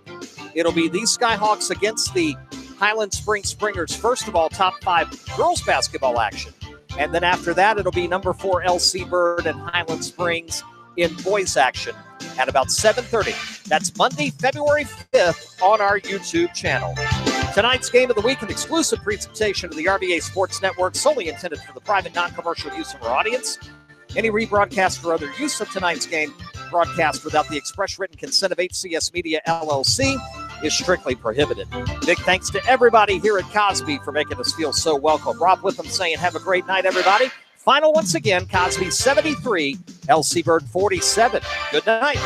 It'll be these Skyhawks against the Highland Springs Springers. First of all, top 5 girls basketball action. And then after that, it'll be number 4 LC Bird and Highland Springs in boys action at about 7:30. That's Monday, February 5th on our YouTube channel. Tonight's game of the week, an exclusive presentation of the RBA Sports Network, solely intended for the private, non-commercial use of our audience. Any rebroadcast or other use of tonight's game broadcast without the express written consent of HCS Media, LLC, is strictly prohibited. Big thanks to everybody here at Cosby for making us feel so welcome. Rob Witham saying have a great night, everybody. Final once again, Cosby 73, LC Bird 47. Good night.